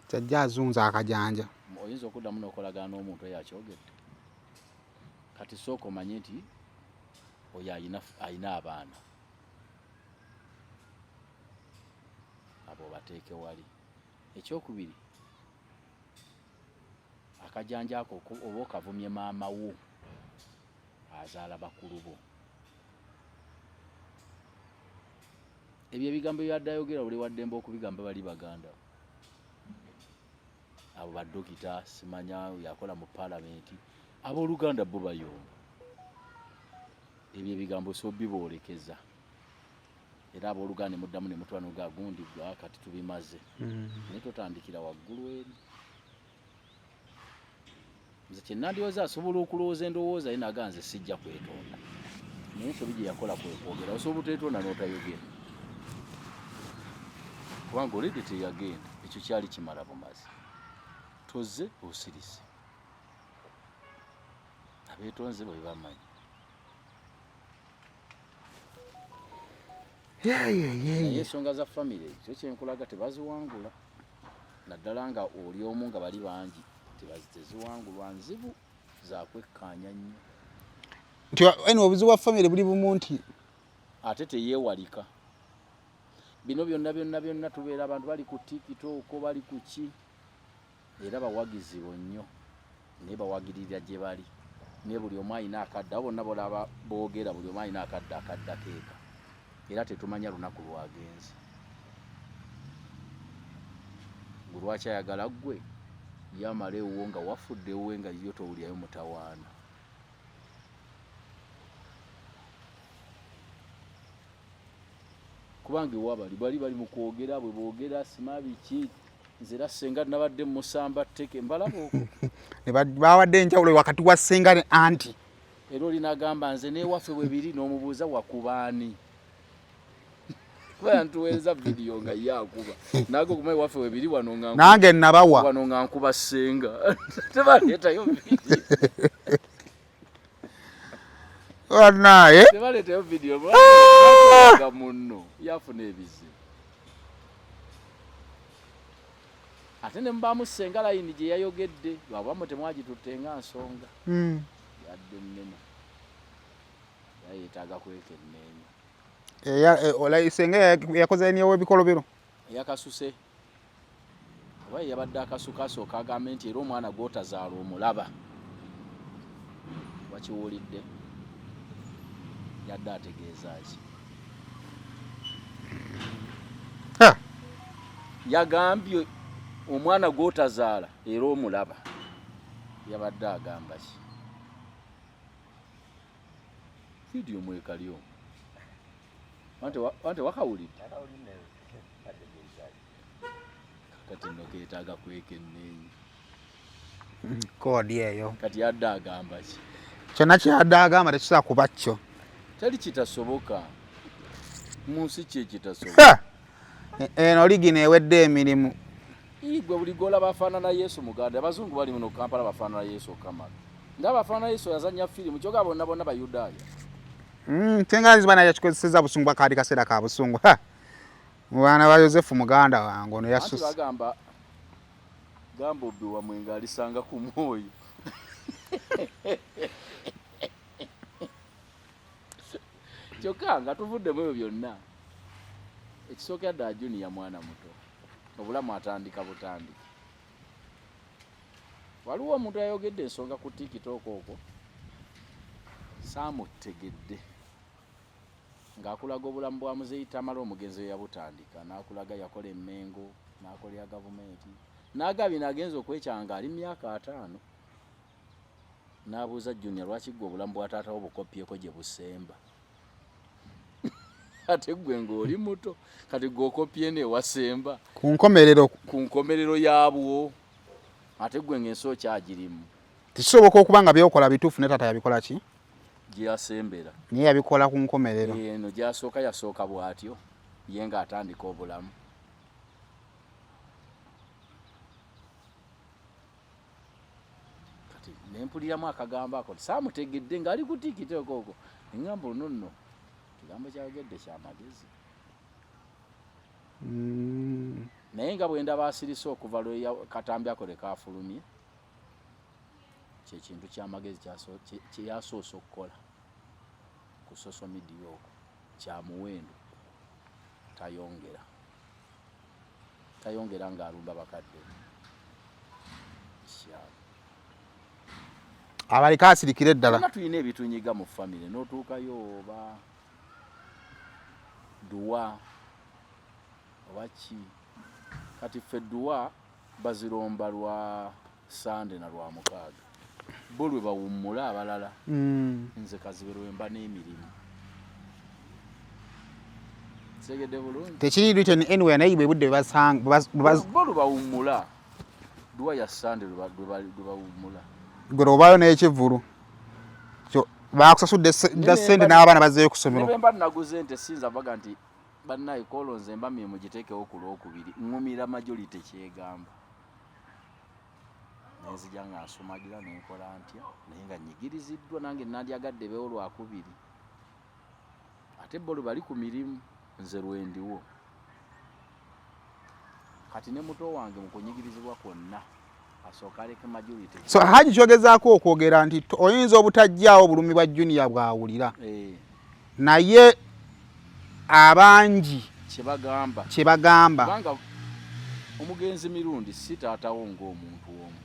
kyajja azunza akajanja oyinza okuddamu n'okolagana n'omuntu oyo akyogedde kati sooka omanye nti oyo ayina abaana abo bateeke wali ekyokubiri akajanja ako oba okavumye maama wo azaala bakulu bo. Ebyo ebigambo byaddayogera buli waddembe okubigamba bali baganda abo badokita simanya yakola mu palamenti abooluganda bo bayomba. Ebyo ebigambo so biboolekeza era abooluganda muddamu ne mutwano ga gundi gwa kati tubimaze naye totandikira waggulu eri. Nze kye nandowooza asobola okulowooza endowooza ye naga nze sijja kwetonda naye ensobi gye yakola kwegera osobola obuteetonda n'otayogera kubanga olidde teyagenda ekyo kyali kimala bumazi tozze osirise abeetonze bwe bamanyi. Naye ensonga za famire ekyo kyenkulaga tebaziwangula naddala nga oli omu nga bali bangi teziwangulwa nzibu zakwekkaanya nnyo nti obuzibu bwa famire buli bumu nti ate teyeewalika. Bino byonna tubeera abantu bali ku tikitoko bali ku ki era bawagizi nnyo naye bawagirira gye bali naye buli omu alina akadde abo bonna bolaba boogera buli omu alina akadde akaddakeeka era tetumanya lunaku lwagenze lwaki ayagala ggwe yamala ewuwo nga wafuddewo nga yo towulyayo mutawaana. Kubanga ewabali bali mu kwogera bwe boogera sima biki nze era senga nabadde musamba tteke mbalaba okwo ne bawadde enjawulo wakati wa ssenga ne anti era olinagamba nze n'ewaffe bwe biri n'omubuuza wakubaani kuba ntuweeza vidiyo nga yakuba nago kumaye waffe bwe biri wano nga nange nabawa wano nga nkuba ssenga tebaleetayo vidiyo naye tebaleetayo vidiyo nga munno yafuna ebizibu ate ne mubaamu ssenga layini gye yayogedde lwabamu temwagitutte nga nsonga yadde nnene yayeetaaga kwekenneenya senga yakoze niyewo ebikolobero yakasuse oba yabadde akasukasooka agambe nti era omwana gw'otazaala omulaba wakiwulidde yadde ategeeza ki yagambye omwana gw'otazaala era omulaba yabadde agamba ki vidiyo mwekalyo wante wakawulidde kati nno keetaaga kwekenneenya koodi eyo kati yadde agamba ki kyonna kyadde agamba tekisobola kuba kyo teri kitasoboka mu nsi kye kitasoboka eno ligino ewedde emirimu igwe buli gola bafaanana Yesu muganda abazungu bali muno Kampala bafaanana Yesu okamala ng'abafaanana Yesu yazannya firimu kyoga bonna Bayudaaya tenganzi bana yakikozeseza busungu bakaali kaseera ka busungu mwana wa Yosefu muganda wange ono yasusse bagamba gamba obbi wamwe ng'alisanga ku mwoyo kyokka nga tuvuddemu ebyo byonna ekisookera ddala Junior mwana muto obulamu atandika butandika. Waliwo omuntu ayogedde ensonga ku tiktok okwo saamutegedde ng'akulaga obulamu bwa Muzeeyi Tamale omugenzi we yabutandika n'akulaga yakola emmengo n'akola ya gavumenti n'agabye n'agenza okwekyanga ali myaka 5 n'abuuza Junior lwaki gwe obulamu bwa taatawo bukopyeko gye busemba ate gwe ng'oli muto kati gw'okopye newasemba ku nkomerero yaabwo ate gwe ng'ensi okyagirimu kisoboka okuba nga byokola bituufu ne taata yabikola ki gye yasembera naye yabikola ku nkomerero eno yasooka bw'atyo ye ng'atandika obulamu kati nempuliramu akagambo ako saamutegedde ng'ali ku tiktok okwo engamba luno nno kigambo kyayogedde kyamagezi naye nga bwe ndaba asirise okuva lwe katambi ako lwe kaafulumye kyekintu kyamagezi kyeyasoose okukola ku social media okwo kyamuwendo tayongera tayongera ng'alumba bakadde abaliko asirikira eddala tulina ebitunyiga mu famire n'otuukayo oba duwa oba ki kati ffe duwa baziromba lwa sande na lwa mukaaga bo lwe bawummula abalala nze kazibe lwemba n'emirimu segedde bulungi tekiri written anywhere naye bwe budde bo lwe bawummula duwa ya sande lwe bawummula gwe obayo n'ekivvulu bakusasudde sente n'abaana bazzeeyo ku ssomero ne bemba naguze nte sinza baga nti bannaye kolonze mba mye mugiteekewo ku lwokubiri ŋŋumira majority kyegamba nenzija nga nsumagira nenkola ntya naye nga nyigiriziddwa nange nandyagadde beewo lwakubiri ate bo lwe bali ku mirimu nze lwendiwo kati ne muto wange mu kunyigirizibwa kwonna asooka aleke majority so Haji kyogezaako okwogera nti oyinza obutajjaawo bulumi bwa junior bwawulira naye abangi kyebagamba kubanga omugenzi mirundi si taatawo ng'omuntu omu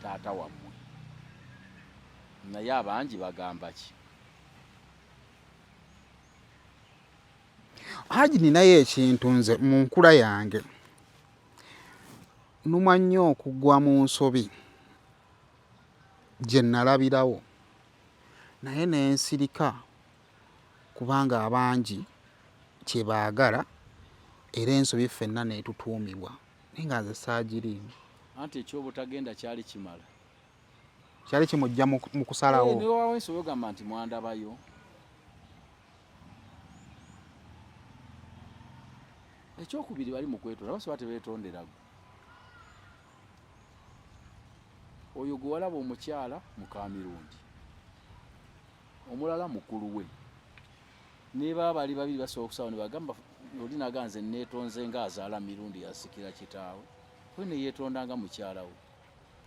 taata wammwe naye abangi bagamba ki Haji ninayo ekintu nze mu nkula yange numa nnyo okugwa mu nsobi gye nalabirawo naye nensirika kubanga abangi kyebaagala era ensobi ffenna neetutuumibwa naye nga nze saagirimu anti ekyobutagenda kyali kimala kyali kimujja mu kusalawo niwawo ensobi ogamba nti mwandabayo ekyokubiri bali mu kwetonda basobola tebeetonderago oyo gwe walaba omukyala mukamirundi omulala mukulu we niba bali babiri basobola okusawo ne bagamba oli naganze neetonze ng'azaala mirundi yasikira kitaawe we ne yeetonda nga mukyala we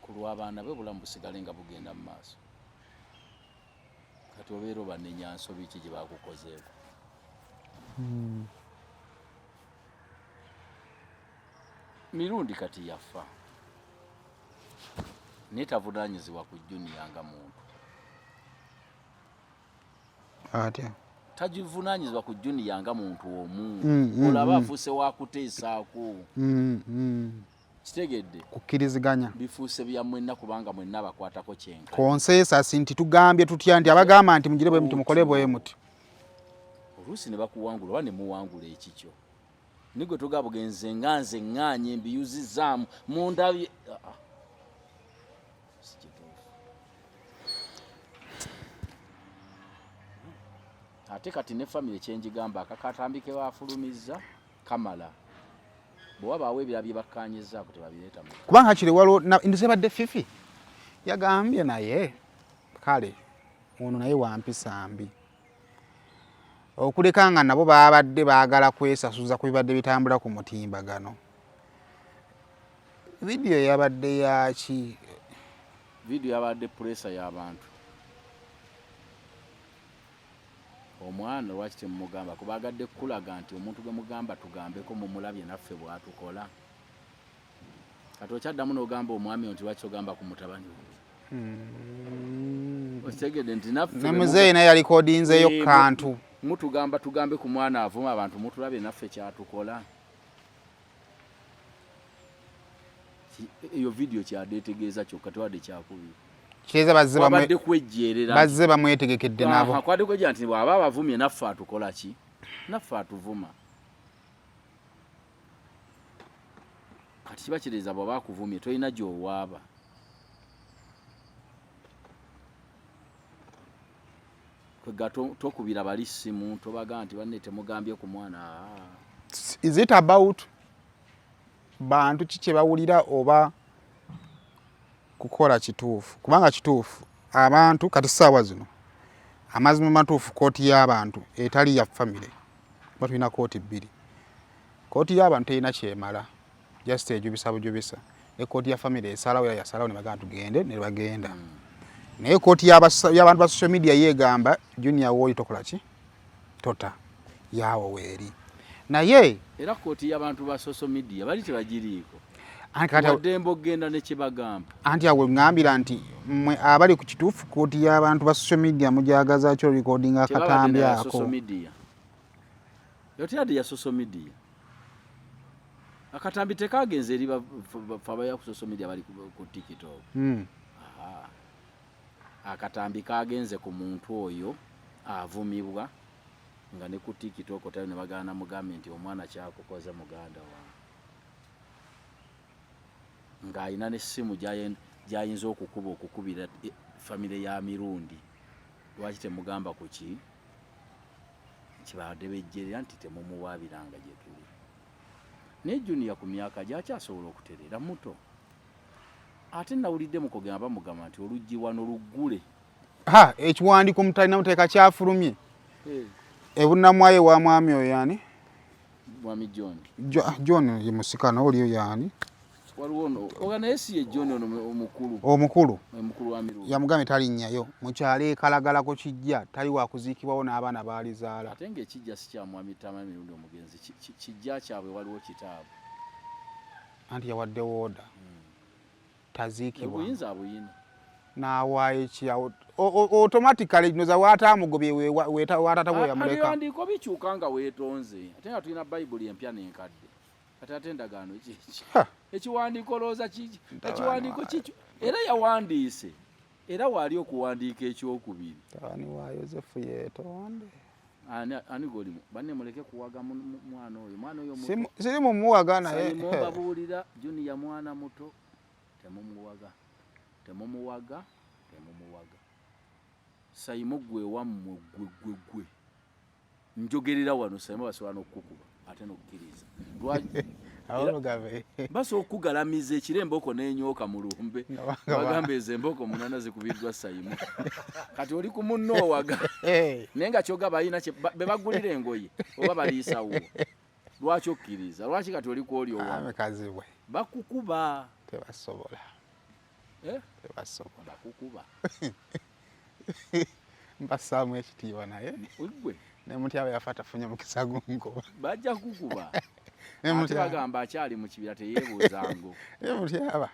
ku lw'abaana be bulamu busigale nga bugenda mu maaso kati obeera obanenya nsobi ki gye bakukozeeko mirundi kati yafa netavunaanyizibwa ku junior nga muntu atya tagivunaanyizibwa ku junior nga muntu omu olaba afuuse wakuteesaako kitegedde kukkiriziganya bifuuse bya mwenna kubanga mwenna bakwatako kyenka konsensasi nti tugambye tutya nti abagamba nti mugire bwe muti mukole bwe muti oluusi ne bakuwangula oba ne muwangula ekikyo nigwe toga bugenze nga nze ŋŋaanye mbiyuzizaamu mundabye ate kati ne famire kyenjigamba akakatambike bafulumizza kamala bwewabaawo ebirala bye bakkanyizaako tebabireeta mu kubanga kiri waliwo ndizebadde fifi yagambye naye kale ono naye wampisa mbi okuleka nga nabo babadde baagala kwesasuza ku bibadde bitambula ku mutimbagano vidiyo yabadde yaki vidiyo yabadde puresa y'abantu omwana lwaki temumugamba kubagadde kukulaga nti omuntu gwe mugamba tugambeko mumulabye naffe bwatukola kati okyaddamu n'ogamba omwami nti lwaki ogamba ku mutabani okitegedde nti naffe nemuzeeyi naye yalikodinzeeyo kantu mutugamba tugambe ku mwana avuma abantu mutulabye naffe kyatukola eyo vidiyo kyadeetegeeza kyokka tewadde kyakubiri kireza bazze bamwetegekedde nabo kwade kwejja nti bw'aba abavumye naffe atukola ki naffe atuvuma kati kiba kireza bw'aba akuvumye tolina gy'owaaba kwega tokubira bali ssimu tobaga nti banne temugambye ku mwana is it about bantu kiki bawulira oba kukola kituufu kubanga kituufu abantu kati ssaawa zino amazima matuufu kooti y'abantu etali ya famire batulina kooti bbiri kooti y'abantu terina kyemala just ejubisa bujubisa ne kooti ya famire esalawo era yasalawo ne bagamba tugende ne bagenda naye kooti y'abantu ba social media yeegamba junior wooli tokola ki tota yaawo weeri naye era kooti y'abantu ba social media bali tebagiriiko anti wadembo genda ne kibagamba anti awe ngambira nti mwe abali ku kituufu kooti y'abantu ba social media mujagaza kyo recording akatambi ako social media yotiyadde ya social media akatambi tekagenze eri fabaya ku social media bali ku TikTok akatambi kagenze ku muntu oyo avumibwa nga ne ku TikTok tayo ne bagana mu gavumenti omwana kyakukoza muganda wa nga ayina n'essimu gyayinza okukubira famire ya Mirundi lwaki temugamba ku ki kibadde bejjerera nti temumuwaabiranga gye tuli ne Junior ku myaka gyakyasobola okutereera muto ate nawulidde mukogamba bamugamba nti oluggi wano luggule ekiwandiiko mutalina muteeka kyafulumye ebunamwaye wa mwami oyo yani mwami John ye musikana oliyo yani waliwo no oganesi ye John ono omukulu wa Mirundi yamugambye talinnyayo mukyalo ekalagala ko kijja tali wa kuziikibwawo n'abaana baalizaala ate ng'ekijja si kya mwami Tama Mirundi omugenzi kijja kyabwe waliwo kitaabu anti yawadde wooda taziikibwa obuyinza abuyina n'awaayo ekyawo automatically noza waatamugobye waatatabwe yamuleka ebiwandiiko bikyuka nga weetonze ate nga tulina bayibuli empya n'enkadde kati ate endagaano kiki ekiwandiiko looza kiki ekiwandiiko kikyo era yawandiise era waali okuwandiika ekyokubiri tabani wa Yosefu yeetonde ani golimu banne muleke kuwaga mwana oyo siri mumuwaga naye babuulira Junior mwana muto temumuwaga Saimo gwe wammwe gwe njogerera wano Saimo basobola n'okukukuba ate n'okkiriza basobola okugalamiza ekiremboko n'enyooka mu lumbe bagamba ezo emboko munana zikubiddwa Saimo kati oli ku munno owaga naye nga kyoga balina be bagulira engoye oba baliisawo lwaki okkiriza lwaki kati oli kwoli owamekazibwe bakukuba tebasobola bakukuba mbasaamu ekitiibwa naye gwe nemutyaba yafa tafunye mukisa gungo bajja kukuba ate bagamba akyali mu kibira teyeebuuzango nemutyaba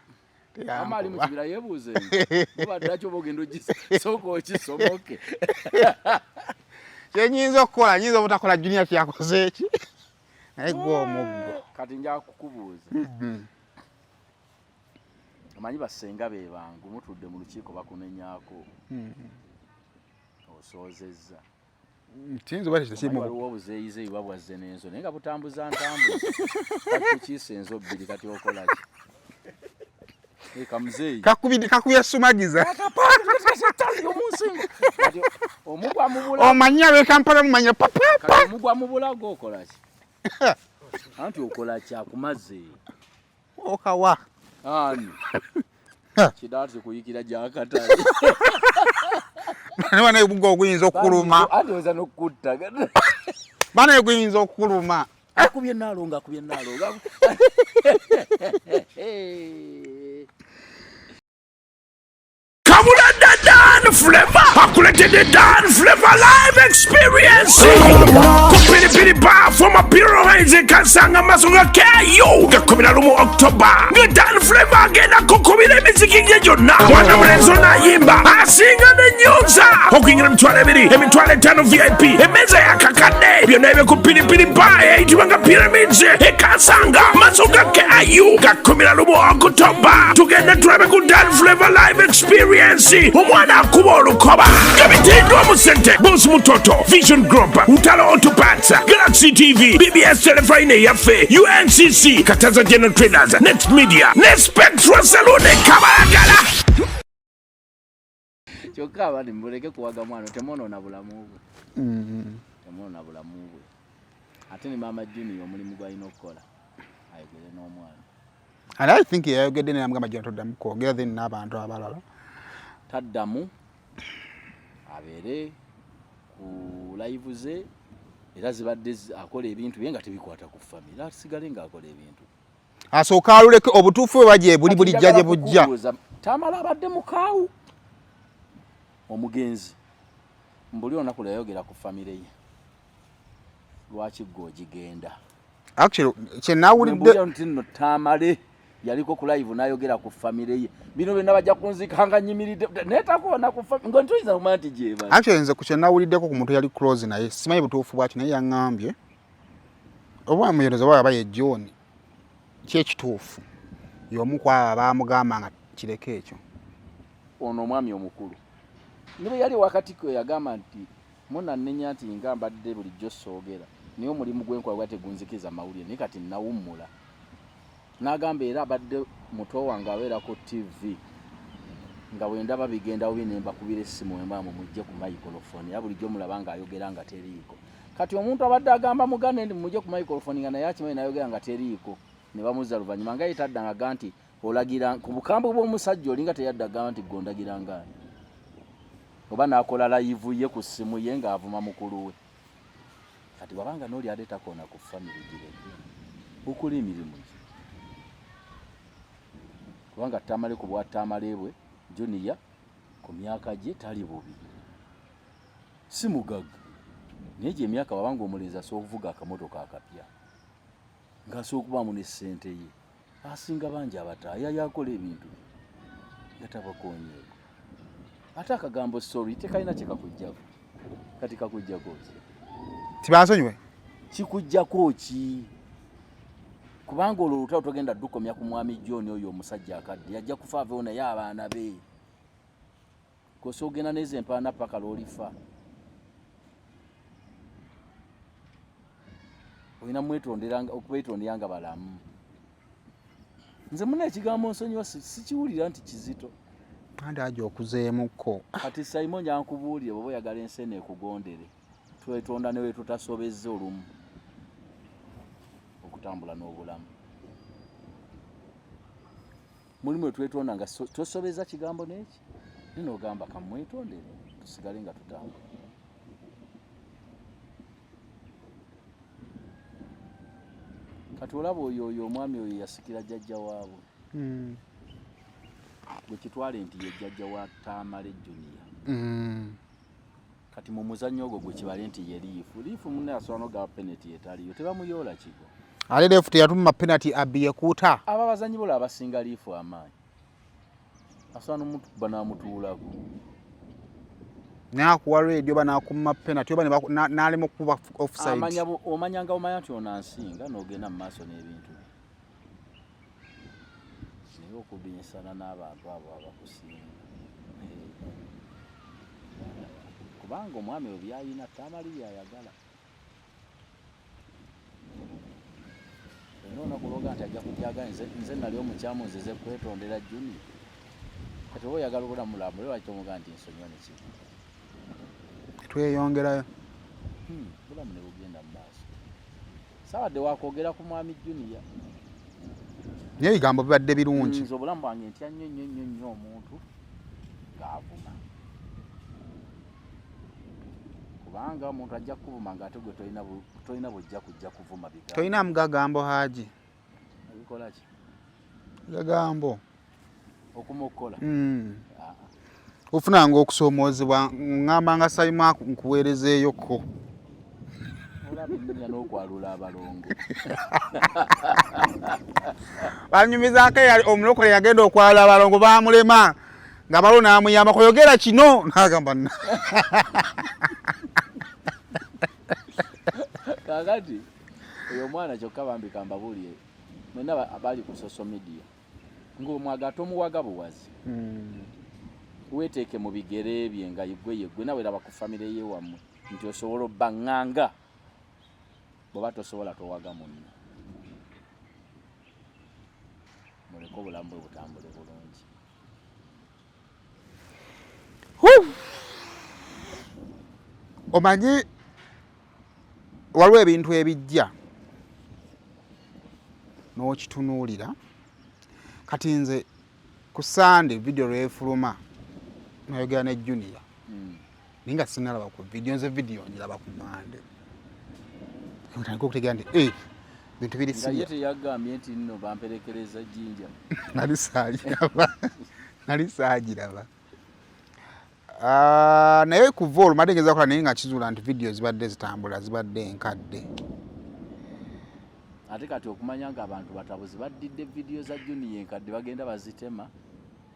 amaali mu kibira yeebuuzengo obaddakyo bogenda ogisooka okisomoke kyenyinza okukola nyinza obutakola Junior kyakoze eki naye gwe omuggo kati nja kukubuuza amanyi basenga be bangu mutudde mu lukiiko bakunenyaako osoozezza tinzo bali tesimu waliwo obuzeeyizeeyi babwazze n'enzo naye nga butambuza ntambuza kati kukiisa enzo bbiri kati okolaki kamuzeeyi kakubye sumagiza omugwa mubula omanya be Kampala mumanya papa omugwa mubulago okolaki anti okola kyakumaze okawa ani kidaati kuyikira gyakatale bana ebuggo okuyinza okuluma adoza nokutta bana ekuyinza okuluma akubye nalonga Kabula Dan Flavor akuletede Dan Flavor live experience kupilipili pa from a pyramid kasanga masonga kayo gakomera lumu October nga Dan Flavor agenda kukumira emiziki gye gyonna mwana mulenzi n'ayimba asinga n'ennyonza okuyingira emitwalo 5 VIP emmeeza yakakadde byonna ebyo ku pilipili pa eyitibwa nga pyramids ekasanga masonga kayo gakomera lumu October tugenda tulabe ku Dan Flavor live experience omwana akuba olukoba kabitindwa mu sente Boss Mutoto Vision Group Utalo Auto Parts Galaxy TV BBS Telefine yaffe UNCC Kataza General Traders Next Media Spectra Saloon Kabalagala kyokka abandi muleke kuwaga mwana temonoona bulamu bwe ate ne Maama Junior omulimu gw'alina okukola ayogere n'omwana and I think yayogedde ne namugamba Junior toddamu kwogera then n'abantu abalala taddamu abeere ku live ze era zibadde akola ebintu bye nga tebikwata ku family asigale ng'akola ebintu asooka aluleke obutuufu bwe baje buli jjaje bujja Tamala abadde mukaawu omugenzi mbuli olunaku lwayogera ku family ye lwaki gogigenda actually kyenawulidde ntino Tamale yaliko ku live nayogera ku family ye bino byonna bajja kunzikanga nyimiridde netakoona ku family ngo ntuiza kumanti jeba actually nze ku kyenawuliddeko ku muntu yali close naye simanyi butuufu bwaki naye yaŋŋambye oba amuyonoza waba ye John kyekituufu y'omu ku abo baamugamba nga kireke ekyo ono omwami omukulu nibe yali wakati ko yagamba nti munanenya nti nga mbadde bulijjo soogera niyo mulimu gwenkola gwate gunzikiza mawulire naye kati nawummula n'agamba era abadde muto wange abeera ku TV nga bwendaba bigendawo binemba kubira essimu embaamu mujje ku microphone ya bulijjo mulaba nga ayogera nga teriiko kati omuntu abadde agamba mugane ndi mujje ku microphone nga naye akimanyi nayogera nga teriiko ne bamuzza luvannyuma nga yetaddanga nti olagira ku bukambwe bw'omusajja olinga teyaddaga nti gondagira ngaani oba n'akola live ye ku ssimu ye ng'avuma mukulu we kati wabanga n'oli aleetakoona ku family girege ukuli emirimu gye kubanga Tamale ku bwa Tamale bwe Junior ku myaka gye tali bubi si mugagga naye gye emyaka wabanga omuleza sookuvuga akamotoka akapya ng'asookubamu ne ssente ye asinga bangi abataaya yakola ebintu nga tabakonyeeko ate akagambo sorry tekalina kye kakujjako kati kakujjako ki tibasonyiwe kikujjako ki kubanga olwo olutalo togenda ddukomya ku mwami John oyo omusajja akadde yajja kufa aveewo naye abaana be kosoogenda neze empaana paka lwolifa olina okwetondera nga balamu nze muna ekigambo nsonyiwa sikiwulira nti kizito andi aja okuzeemukko kati Simon yankubuulire bw'oba oyagala ensene ekugondere twetonda ne wetutasobezza olumu okutambula n'obulamu mulimu etwetonda nga tosobeza kigambo n'eki nina ogamba kamwetondere tusigale nga tutambula kati olaba oyo omwami oyo yasikira jjajja waabwe gwe kitwale nti ye jjajja wa Tamale Junior kati mu muzannyo ogwo gwe kibale nti ye liifu munne asobola n'ogaba penalty etaliyo tebamuyoola kigo ale lefu teyatuma penalty abbi yekuuta aba bazannyi bola abasinga liifu amaanyi asobola n'omutuba n'amutuulako nakuwa radio banakuma penalty oba n'alema okuba offside omanya nti ono ansinga n'ogenda mu maaso n'ebintu naye okubinyisana n'abantu abo abakusinga kubanga omwami we byayina Tamale byayagala olina onakuloga nti ajja kujaga nze nali omukyamu nzize kwetondera Junior kati oba oyagala obulamu bulamu era lwaki omugaa nti nsonyiwa nekibi tweyongerayo bulamu ne bugenda mu maaso sawadde wakwogera ku mwami Junior naye ebigambo bibadde birungi nze obulamu bwange ntya nnyo omuntu ng'avuma kubanga omuntu ajja kuvuma ng'ate gwe tolina bujja kujja kuvuma bigambo tolina mugagambo Haji ebikola ki gagambo okumukola ofunanga okusoomoozebwa ngamba nga Sayima nkuweerezeeyoko olabinnya n'okwalula abalongo banyumizaako omulokole yagenda okwalula abalongo baamulema nga balo n'amuyamba kuyogera kino n'agamba kakati oyo omwana kyokka bambika mbabuulire mwena abali ku social media ng'omwaga tomuwaga buwazi weeteeke mu bigere bye nga yeggwe nawe raba ku famire ye wammwe nti osobola obbaŋŋanga bw'oba tosobola towaga munno muleke obulamu bwe butambule bulungi omanyi waliwo ebintu ebijja n'okitunuulira kati nze ku Sande video lwefuluma nayogera ne Junior naye nga sinalaba ku video nze video njiraba ku Mande ntandika okutegera nti bintu biri nga ye teyagambye nti nno bamperekereza Jinja nali saagiraba naye kuva olwo madde ngeza kola naye nga kizuula nti vidiyo zibadde zitambula zibadde enkadde. Ate kati okumanya ng'abantu batabuzi baddidde vidiyo za Junior enkadde bagenda bazitema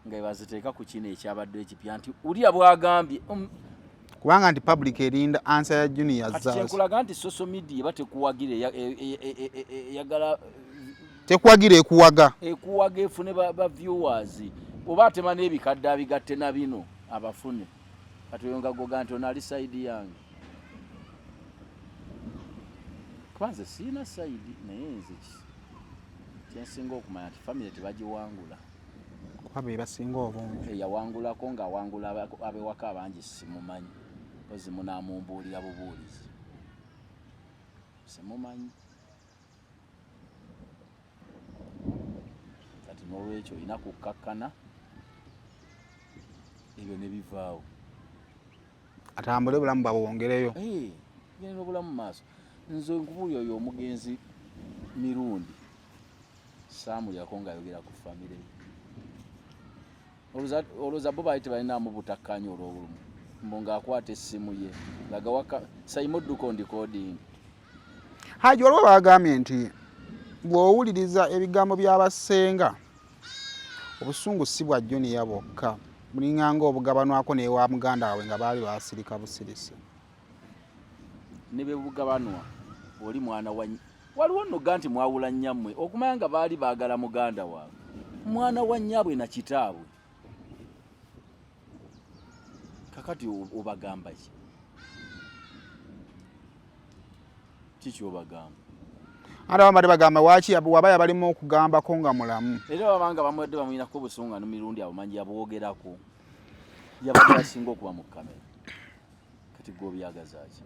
nga baziteeka ku kino ekyabadde ekipya nti uliya bwagambye kubanga nti public erinda ansa ya Junior kati kyenkulaga nti social media batekuwagira eyagala tekuwagira ekuwaga efune ba viewers oba atema n'ebikadde abigatte na bino abafune kati oyo nga goga nti ono ali side yange kwanza siina side naye nze kyensinga okumanya nti family tebagiwangula kuba be basinga obungi yawangulako ng'awangula abewaka abangi simumanyi ozi munamumbuulira bubuulizi simumanyi kati n'olwekyo olina kukkakkana ebyo ne bivaawo atambule bulamu babwongereyo genda obulamu maaso nze nkubuulya oyo omugenzi mirundi saamulyako ng'ayogera ku famire olowooza bo baali tebalinamu butakkanya olw'obulumu mbu ng'akwata essimu ye ng'agawaka sayimudduko ndikoodingi haji waliwo bagambye nti bw'owuliriza ebigambo by'abasenga obusungu si bwa Junior bwokka bulinganga obugabanwako n'ewa muganda wawe nga baali basirika busirisi ne be bugabanwa oli mwana wa waliwo nnoga nti mwawula nnyammwe okumanya nga baali baagala muganda waabwe mwana wa nnyabwe na kitaabwe kakati obagamba ki obagamba ate bambadde bagamba waki waba yabalimu okugambako nga mulamu era babanga bamwedde bamwinako obusunga mirundi abumanyi yabwogerako yabadde asinga okuba mu kamera kati gwobyagazaki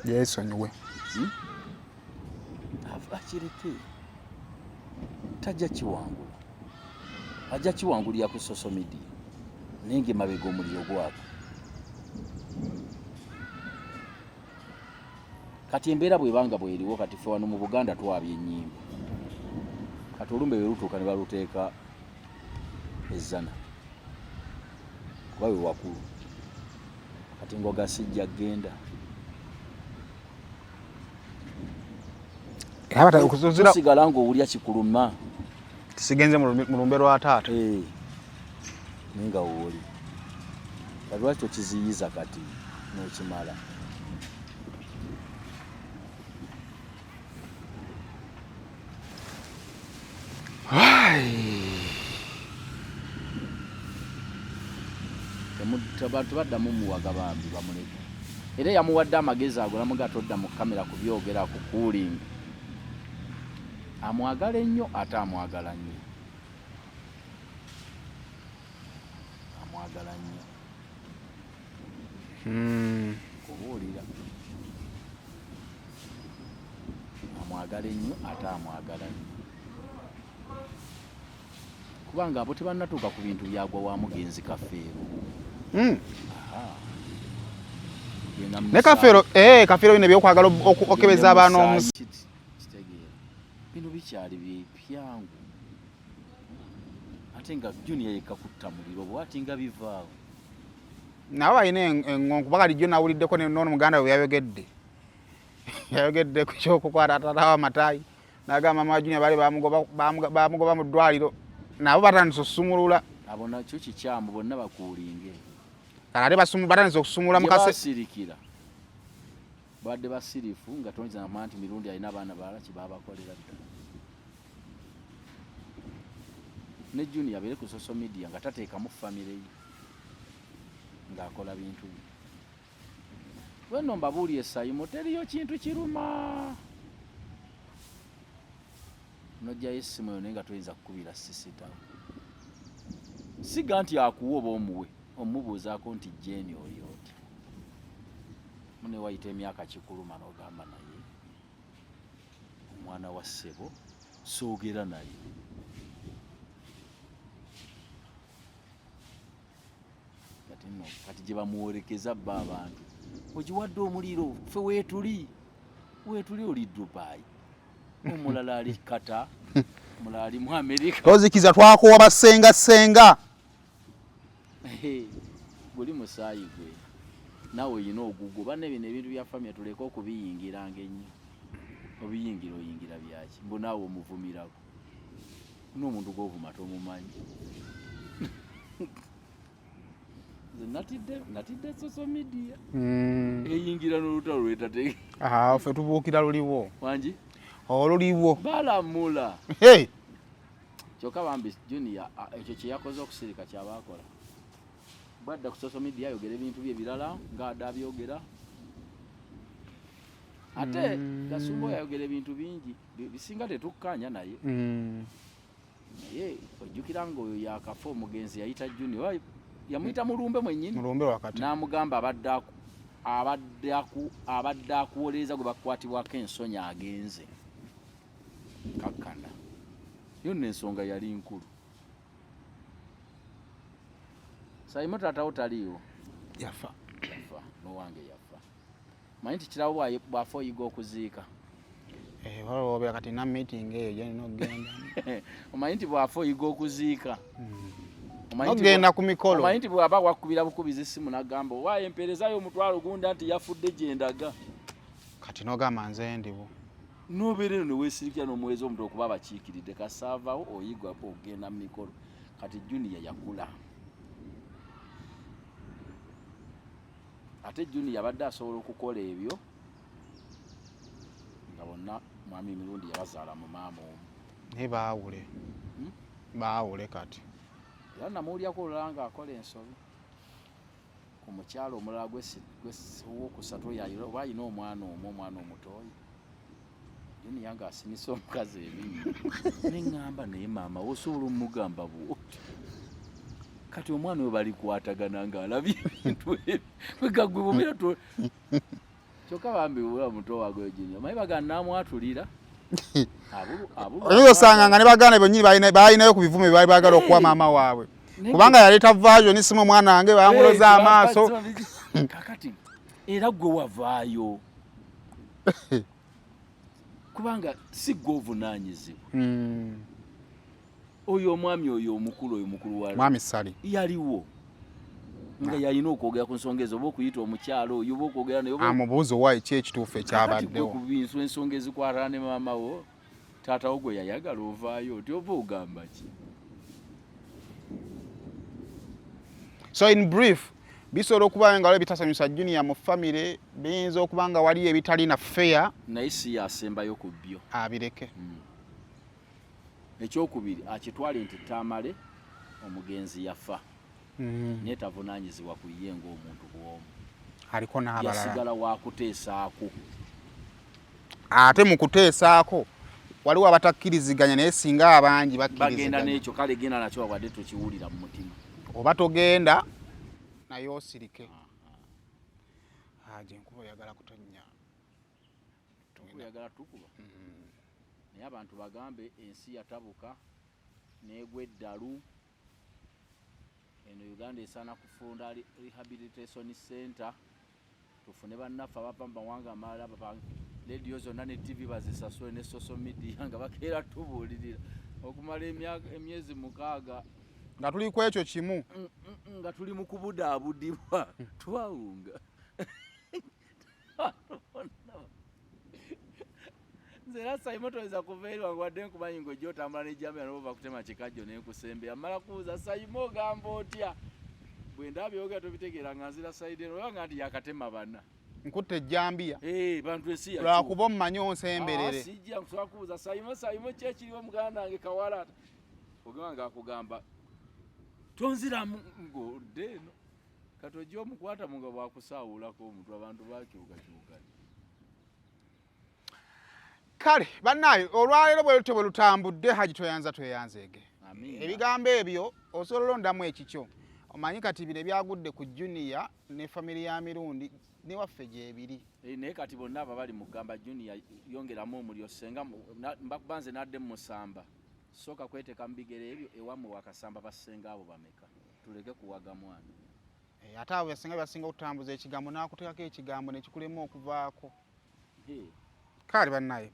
yeesonyiwe akireke tajja kiwangula ajja kiwangulira ku social media naye ng'emabega omuliro gwako kati embeera bwebanga bweriwo kati ffe wano mu Buganda twabya ennyimba kati olumbe berutuuka ne baluteeka ezzana kuba we wakulu kati ngoga sijja genda sigala ng'owulya kikuluma sigenze mu lumbe lwa taata naye nga wooli kati lwakyo kiziyiza kati n'okimala abantu baddamu muwaga bambi bamuleka era yamuwadde amagezi ago namuga todda mu kamera kubyogera ku kuulinga amwagala ennyo ate amwagala nnyo amwagala nnyo kubuulira amwagala ennyo ate amwagala nnyo kubanga abo tebannatuuka ku bintu byagwa wa mugenzi Kafeero ne Kafeero bino ebyokwagala okebeza abaana omusi kitegeera bino bikyali byangu ate nga Junior yekka kutta muliro bwati nga bivaawo nabo balina engonku bakali jjo nawuliddeko noono muganda we yayogedde ku kyokukwata taata wa Matayi n'agamba mama wa Junior baali bamugoba mu ddwaliro nabo batandise okusumulula abo nakyo kikyamu bonna bakuulinge ate batandise okusumulula mukase basirikira badde basirifu nga tonyiza namanya nti mirundi alina abaana balala kibabakolera ddala ne Junior abeere ku social media nga tateekamu famire ye ng'akola bintu bye wenno mbabuulye Sayimu teriyo kintu kiruma nojjayo essimu eyo naye nga toyinza kukubira sisita siga nti akuwa oba omuwe omubuuzaako nti Jeni oli oti mune wayita emyaka kikuluma n'ogamba naye omwana wa ssebo soogera naye kati gye bamuwolekeza bba abantu ogiwadde omuliro ffe weetuli oli Dubai omulala ali Kata mulali mu America tozikiza twakowa basenga buli musaayi gwe nawe oyina ogugu banne bino ebintu bya family tuleka okubiyingiranga ennyo oyingira byaki mbu naawe omuvumirako n'omuntu gw'ovuma tomumanyi natidde social media eyingira n'olutalo lwetatege ffe tubuukira luliwo wangi oluliwo balamula kyokka bambi Junior ekyo kye yakoze okusirika kyabakola bwadda ku social media ayogera ebintu bye birala ng'adda abyogera ate Kasumba yayogera ebintu bingi bisinga tetukkanya naye naye ojjukira ng'oyo yakafa omugenzi yayita Junior yamuyita mulumbe mwennyini n'amugamba abadde akuwoleeza gwe bakwatibwako ensonya agenze kakkana yonna ensonga yali nkulu Saimo taatawo taliiwo yafa n'owange yafa manyi nti kirawo bw'afa oyiga okuziika waliwo kati na meeting eyo gyalina okugenda omanyi nti bw'afa oyiga okuziika ogenda ku mikolo omanyi nti bw'aba wakubira bukubiza essimu n'agamba owaayo empeerezayo omutwalo gunda nti yafudde gye ndaga kati n'ogamba nze ndiwo n'obeera eno neweesirikira n'omuweeza omuntu okuba abakiikiridde kasaavawo oyigwa ogenda mu mikolo kati Junior yakula ate Junior yabadde asobola okukola ebyo nga bonna mwami mirundi yabazaala mu maama omu naye baawule kati era namuwulyako olulala ng'akola ensobi ku mukyalo omulala gwokusatu oba ayina omwana omutooyi Junior ng'asimisa omukazi ebinyi neŋŋamba naye maama osobola omugamba bwoti kati omwana we balikwatagana ng'alabye ebintu ebyo bumira kyokka bambi bula muto wago Junior maye bagana namwatulira oyinza osanga nga ne baganda bennyini balinayo ku bivume bye baagala okuwa maama waabwe kubanga yaleeta vasion simu omwana wange bamuloza amaaso kakati era gwe wavaayo kubanga si gwe ovunaanyizibwa oyo omwami oyo omukulu wa mwami Sali yaliwo nga yalina okwogera ku nsonga ezo oba okuyita omukyalo oyo oba okwogera naye amubuuza owa eki ekituufu ekyabaddewo ku ensonga ezikwatana ne maama wo taatawo gwe yayagala ovaayo oti oba ogamba ki so in brief bisobola okuba nga waliwo bitasanyusa Junior mu famire biyinza okuba nga waliyo ebitali na fair naye si yasembayo ku byo abireke ekyokubiri akitwale nti tamale omugenzi yafa naye tavunaanyizibwa ku ye ng'omuntu bw'omu aliko n'abalala yasigala wakuteesaako ate mu kuteesaako waliwo abatakkiriziganya naye singa abangi bagenda n'ekyo kale genda nakyo wadde tokiwulira mu mutima oba togenda naye osirike aje nkuba oyagala kutonnya oyagala tukuba naye abantu bagambe ensi yatabuka n'egwa eddalu eno Uganda esaana kufunda rehabilitation center tufune bannaffe abava mu mawanga amalala rediyo zonna ne TV bazisasule ne social media nga bakeera tubuulirira okumala emyezi 6 nga tuli ku ekyo kimu nga tuli mu kubudaabudibwa twawunga nze era Saimo toyinza kuva eri wange wadde nkumanyi ng'ojja otambula n'ejjambiya n'ova kutema kikajjo n'enkusembe amala kuuza Saimo ogamba otya bwe ndaba ebyogera tobitegeera nga nzira sayidi eno oba nga nti yakatema bana nkutte ejjambiya bantu ensi yakyuka lwakuba omumanyi onsemberere sijja nkusobola kubuuza Saimo ki ekiriwo muganda wange kawala ogamba ng'akugamba tonziramu ng'odde eno kati ojja omukwata mu nga bwakusaawulako omuntu abantu bakyukakyukani kale bannaayo olwaleero bwe lutyo bwe lutambudde haji tweyanzeege ebigambo ebyo osobola olondamu ekikyo omanyi kati bino ebyagudde ku Junior ne famire ya Mirundi ne waffe gyebiri naye kati bonna aba bali mugamba Junior yongeramu omuliro senga mbakubanze nadde musamba soka kweteka mbigere ebyo ewamu wakasamba basenga abo bameka tuleke kuwaga mwana ate abo basinga okutambuza ekigambo n'akuteekako ekigambo ne kikulema okuvaako kale bannaayo